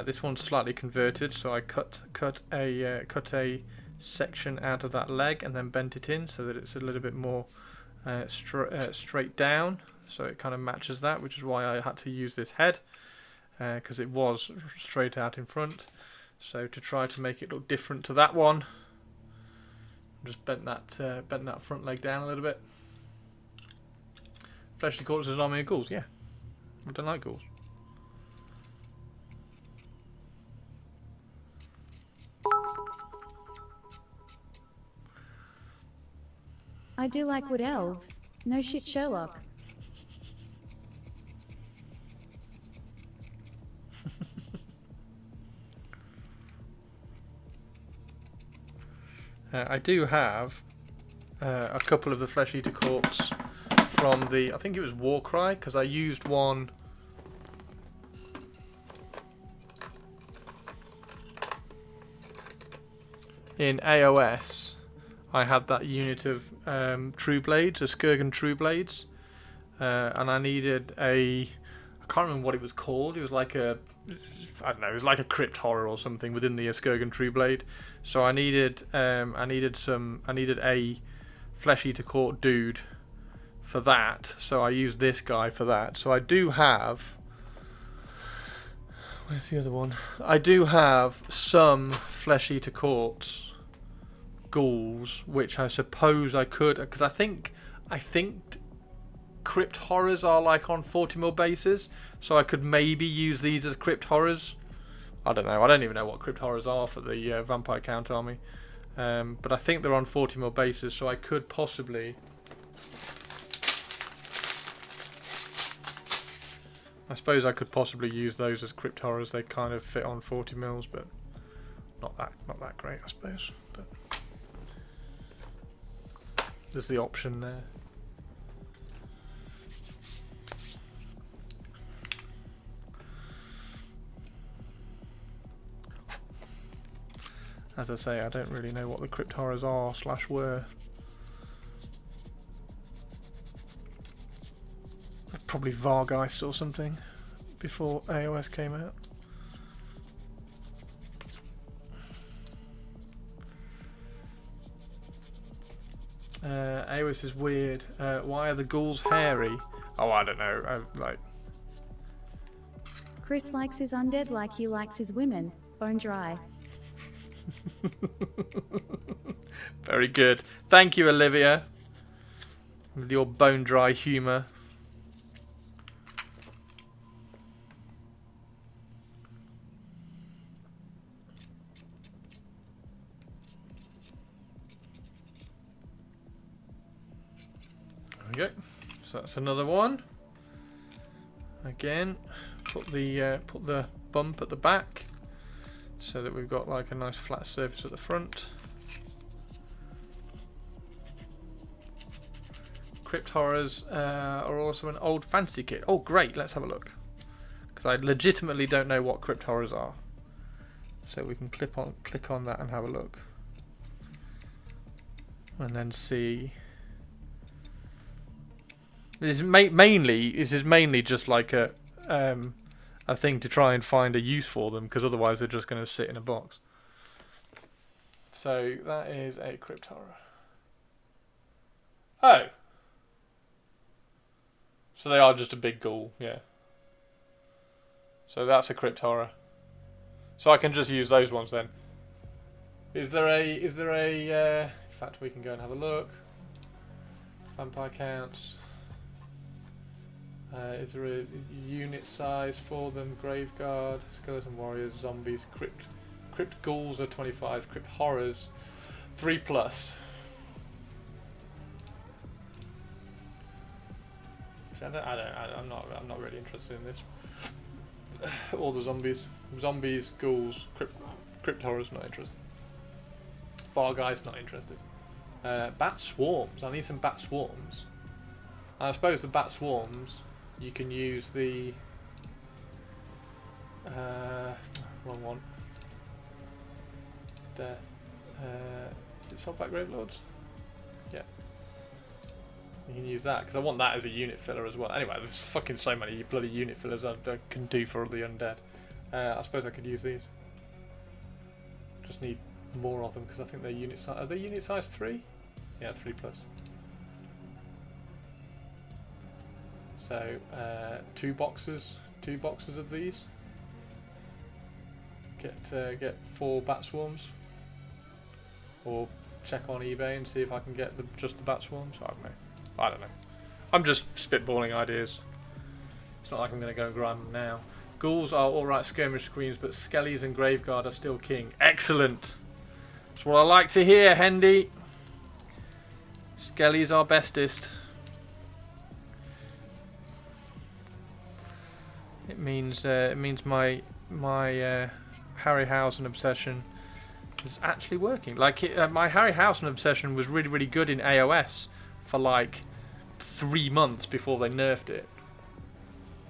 This one's slightly converted, so I cut a section out of that leg and then bent it in so that it's a little bit more straight down, so it kind of matches that, which is why I had to use this head, because it was straight out in front. So to try to make it look different to that one, just bent that front leg down a little bit. Fleshly corpses and army of ghouls, yeah. I don't like ghouls. I do like Wood Elves. No shit, Sherlock. I do have a couple of the flesh-eater corpse from the, I think it was Warcry, because I used one in AOS. I had that unit of True Blades, a Skirgan True Blades, and I needed I can't remember what it was called. It was like I don't know, it was like a crypt horror or something within the Skirgan True Blade. So I needed a flesh-eater court dude for that. So I used this guy for that. So I do have. Where's the other one? I do have some flesh-eater courts ghouls, which I suppose I could, because I think crypt horrors are like on 40mm bases, so I could maybe use these as crypt horrors. I don't know. I don't even know what crypt horrors are for the Vampire Count Army, but I think they're on 40mm bases, so I could possibly. I suppose I could possibly use those as crypt horrors. They kind of fit on 40mm, but not that great, I suppose. But there's the option there. As I say, I don't really know what the crypt horrors are / were. Probably Vargeist or something before AOS came out. AOS is weird. Why are the ghouls hairy? Oh, I don't know. Chris likes his undead like he likes his women. Bone dry. Very good. Thank you, Olivia, with your bone dry humour. There we go. So that's another one. Again, put the bump at the back, so that we've got like a nice flat surface at the front. Crypt horrors are also an old fantasy kit. Oh great, let's have a look. Because I legitimately don't know what crypt horrors are. So we can click on that and have a look. And then see. This is mainly just like a a thing to try and find a use for them, because otherwise they're just going to sit in a box. So that is a crypt horror. Oh. So they are just a big ghoul, yeah. So that's a crypt horror. So I can just use those ones then. Is there a in fact we can go and have a look. Vampire counts. Is there a unit size for them? Graveguard, skeleton warriors, zombies, crypt ghouls are 25, crypt horrors 3+. See, I'm not really interested in this. All the zombies, ghouls, crypt horrors, not interested. Far guys, not interested. Bat swarms. I need some bat swarms. I suppose the bat swarms, you can use the wrong one. Death. Is it Saltback Gravelords? Yeah. You can use that because I want that as a unit filler as well. Anyway, there's fucking so many bloody unit fillers I can do for the undead. I suppose I could use these. Just need more of them because I think they're unit size. Are they unit size 3? Yeah, 3+. So 2 boxes of these. Get 4 bat swarms, or check on eBay and see if I can get just the bat swarms. I don't know. I'm just spitballing ideas. It's not like I'm going to go and grind them now. Ghouls are alright skirmish screens, but skellies and graveguard are still king. Excellent. That's what I like to hear, Hendy. Skellies are bestest. It means my Harryhausen obsession is actually working. Like my Harryhausen obsession was really, really good in AOS for like 3 months before they nerfed it.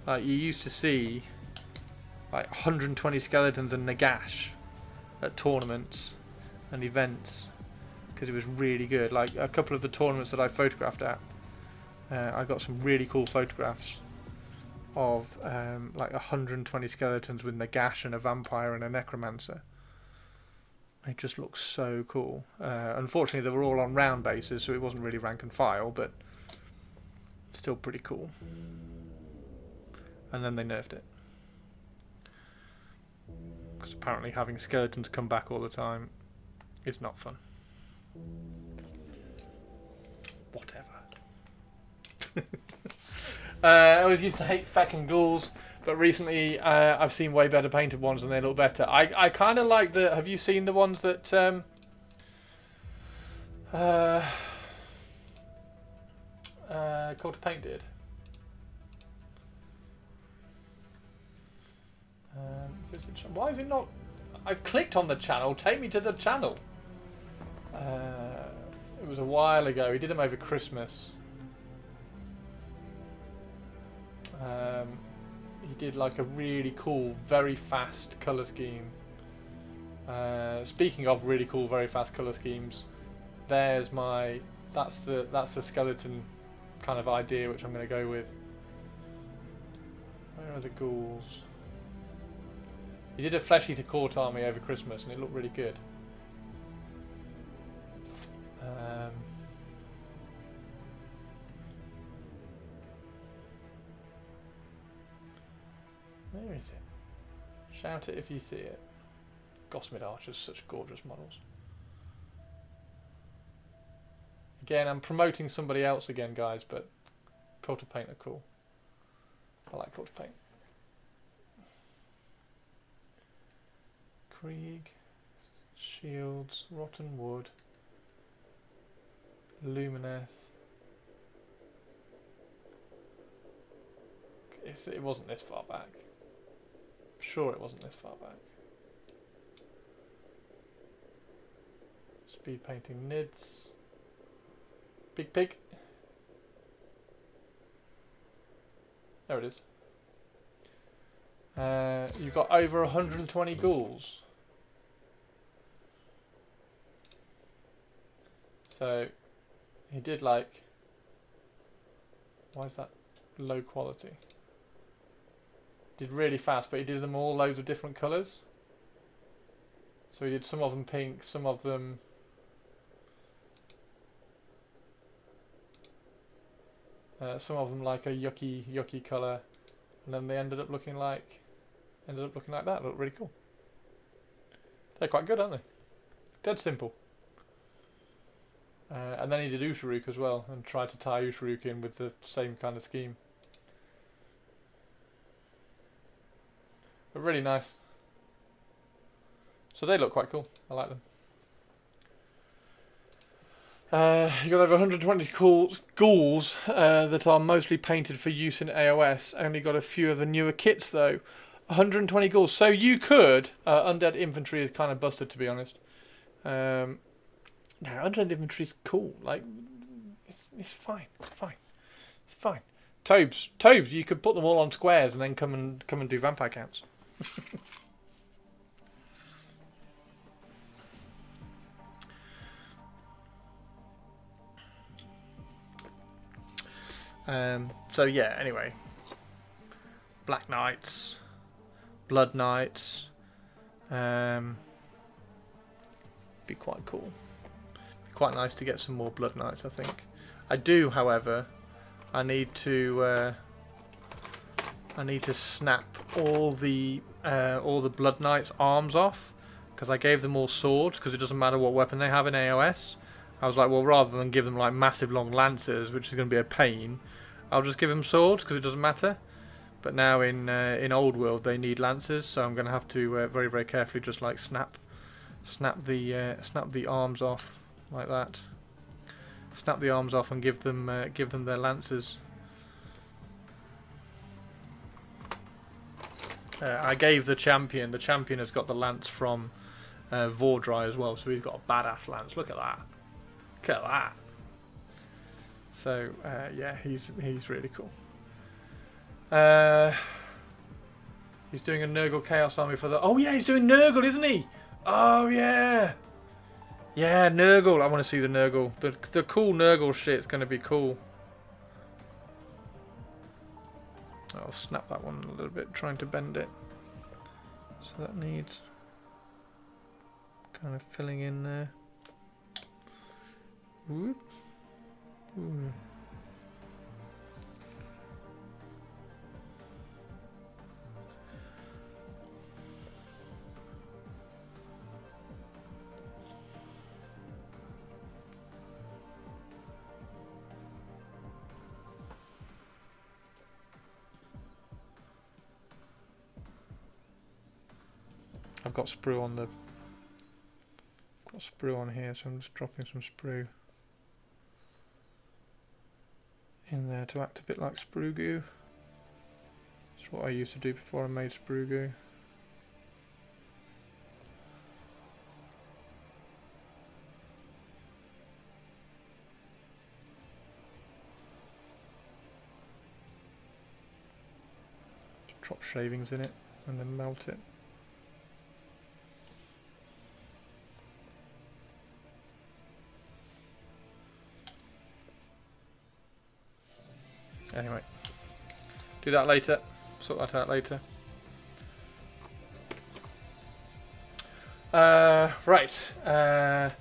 Like you used to see like 120 skeletons and Nagash at tournaments and events because it was really good. Like a couple of the tournaments that I photographed at, I got some really cool photographs of like 120 skeletons with Nagash and a vampire and a necromancer. It just looks so cool. Unfortunately, they were all on round bases, so it wasn't really rank and file, but still pretty cool. And then they nerfed it. Because apparently having skeletons come back all the time is not fun. Whatever. I always used to hate feckin' ghouls, but recently I've seen way better painted ones and they look better. I kind of like the... Have you seen the ones that... Called to Paint did? Why is it not... I've clicked on the channel. Take me to the channel. It was a while ago. He did them over Christmas. He did like a really cool, very fast colour scheme. Speaking of really cool, very fast colour schemes, there's my... That's the skeleton kind of idea which I'm going to go with. Where are the ghouls? He did a Flesh Eater Court army over Christmas and it looked really good. Where is it? Shout it if you see it. Gosmid Archers, such gorgeous models. Again, I'm promoting somebody else again, guys, but Cult of Paint are cool. I like Cult of Paint. Krieg, Shields, Rotten Wood, Lumineth. It wasn't this far back. I'm sure it wasn't this far back. Speed painting Nids. Big Pig. There it is. You've got over 120 ghouls. So he did like... Why is that low quality? Did really fast, but he did them all loads of different colours. So he did some of them pink, some of them like a yucky colour, and then they ended up looking like that. Looked really cool. They're quite good, aren't they? Dead simple. And then he did Usharuk as well, and tried to tie Usharuk in with the same kind of scheme. But really nice. So they look quite cool. I like them. You got over 120 ghouls that are mostly painted for use in AOS. Only got a few of the newer kits though. 120 ghouls. So you could. Undead infantry is kind of busted, to be honest. No, undead infantry is cool. Like, it's fine. It's fine. It's fine. Tobes, you could put them all on squares and then come and do vampire counts. So yeah, anyway. Black Knights, Blood Knights, be quite cool. Be quite nice to get some more Blood Knights, I think. I do, however, I need to snap all the Blood Knights' arms off, because I gave them all swords, because it doesn't matter what weapon they have in AOS. I was like, well, rather than give them like massive long lances, which is going to be a pain, I'll just give them swords because it doesn't matter. But now in Old World they need lances, so I'm going to have to very, very carefully just like snap the arms off like that. Snap the arms off and give them their lances. I gave the champion. The champion has got the lance from Vordry as well, so he's got a badass lance. Look at that. Look at that. So yeah, he's really cool. He's doing a Nurgle Chaos Army for the... Oh yeah, he's doing Nurgle, isn't he? Oh yeah. Yeah, Nurgle. I want to see the Nurgle. The cool Nurgle shit's going to be cool. I'll snap that one a little bit, trying to bend it. So that needs kind of filling in there. Whoop. Ooh. I've got sprue on the... got sprue on here, so I'm just dropping some sprue in there to act a bit like sprue goo. That's what I used to do before I made sprue goo. Just drop shavings in it and then melt it. Anyway, do that later. Sort that out later. Right. The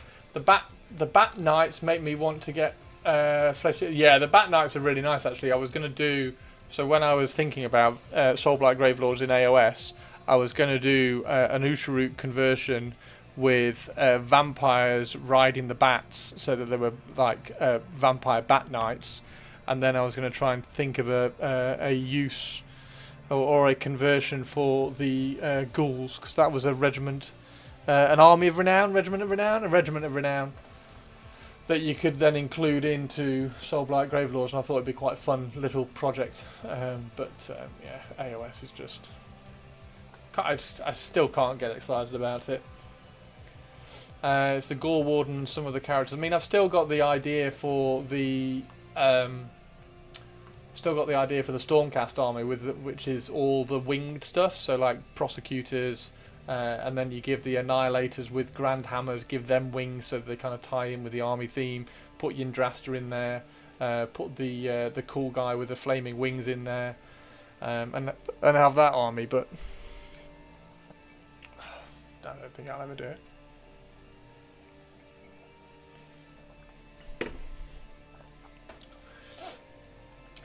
bat knights make me want to get flesh. Yeah, the bat knights are really nice actually. I was gonna do so when I was thinking about Soulblight Gravelords in AOS. I was gonna do an Usharuk conversion with vampires riding the bats, so that they were like vampire bat knights. And then I was going to try and think of a use or a conversion for the ghouls, because that was a regiment, an army of renown, a regiment of renown that you could then include into Soulblight Gravelords, and I thought it'd be quite a fun little project. But yeah, AOS is just... I still can't get excited about it. It's the Gore Warden and some of the characters. I mean, I've still got the idea for the... Stormcast army, which is all the winged stuff, so like prosecutors, and then you give the annihilators with grand hammers, give them wings so they kind of tie in with the army theme. Put Yndrasta in there, put the cool guy with the flaming wings in there. and have that army, but I don't think I'll ever do it.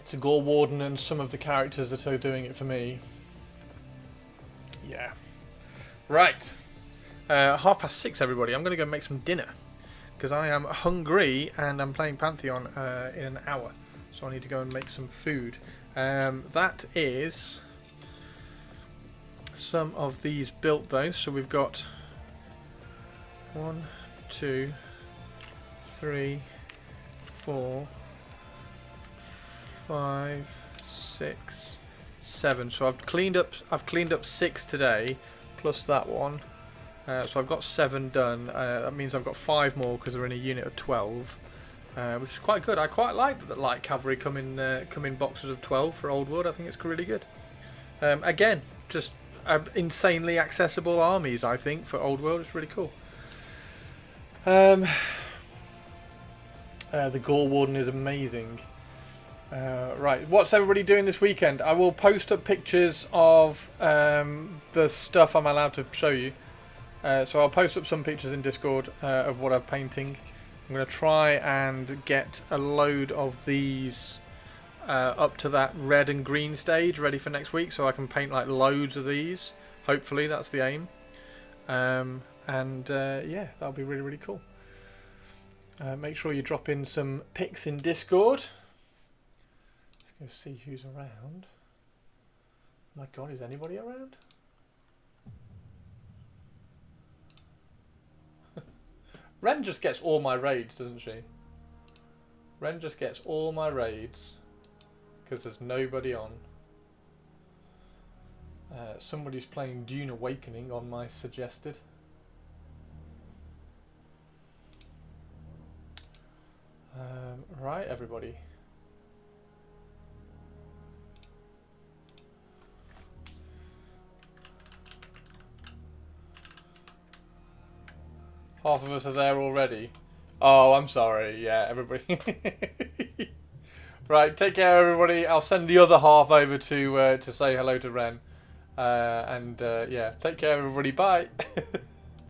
It's a Gore Warden and some of the characters that are doing it for me. Yeah. Right. 6:30, everybody. I'm going to go make some dinner because I am hungry and I'm playing Pantheon in an hour. So I need to go and make some food. That is some of these built though. So we've got 1, 2, 3, 4, 5, 6, 7. So I've cleaned up 6 today, plus that one. So I've got 7 done. That means I've got 5 more because they're in a unit of 12, which is quite good. I quite like that light cavalry come in boxes of 12 for Old World. I think it's really good. Again, just insanely accessible armies. I think for Old World, it's really cool. The Gore Warden is amazing. Right, what's everybody doing this weekend? I will post up pictures of the stuff I'm allowed to show you. So I'll post up some pictures in Discord of what I'm painting. I'm going to try and get a load of these up to that red and green stage ready for next week, so I can paint like loads of these. Hopefully that's the aim. Yeah, that'll be really, really cool. Make sure you drop in some pics in Discord. Let's go see who's around. My god, is anybody around? Ren just gets all my raids, doesn't she? Ren just gets all my raids because there's nobody on. Somebody's playing Dune Awakening on my suggested. Right, everybody. Half of us are there already. Oh, I'm sorry. Yeah, everybody. Right, take care, everybody. I'll send the other half over to say hello to Ren. Yeah, take care, everybody. Bye.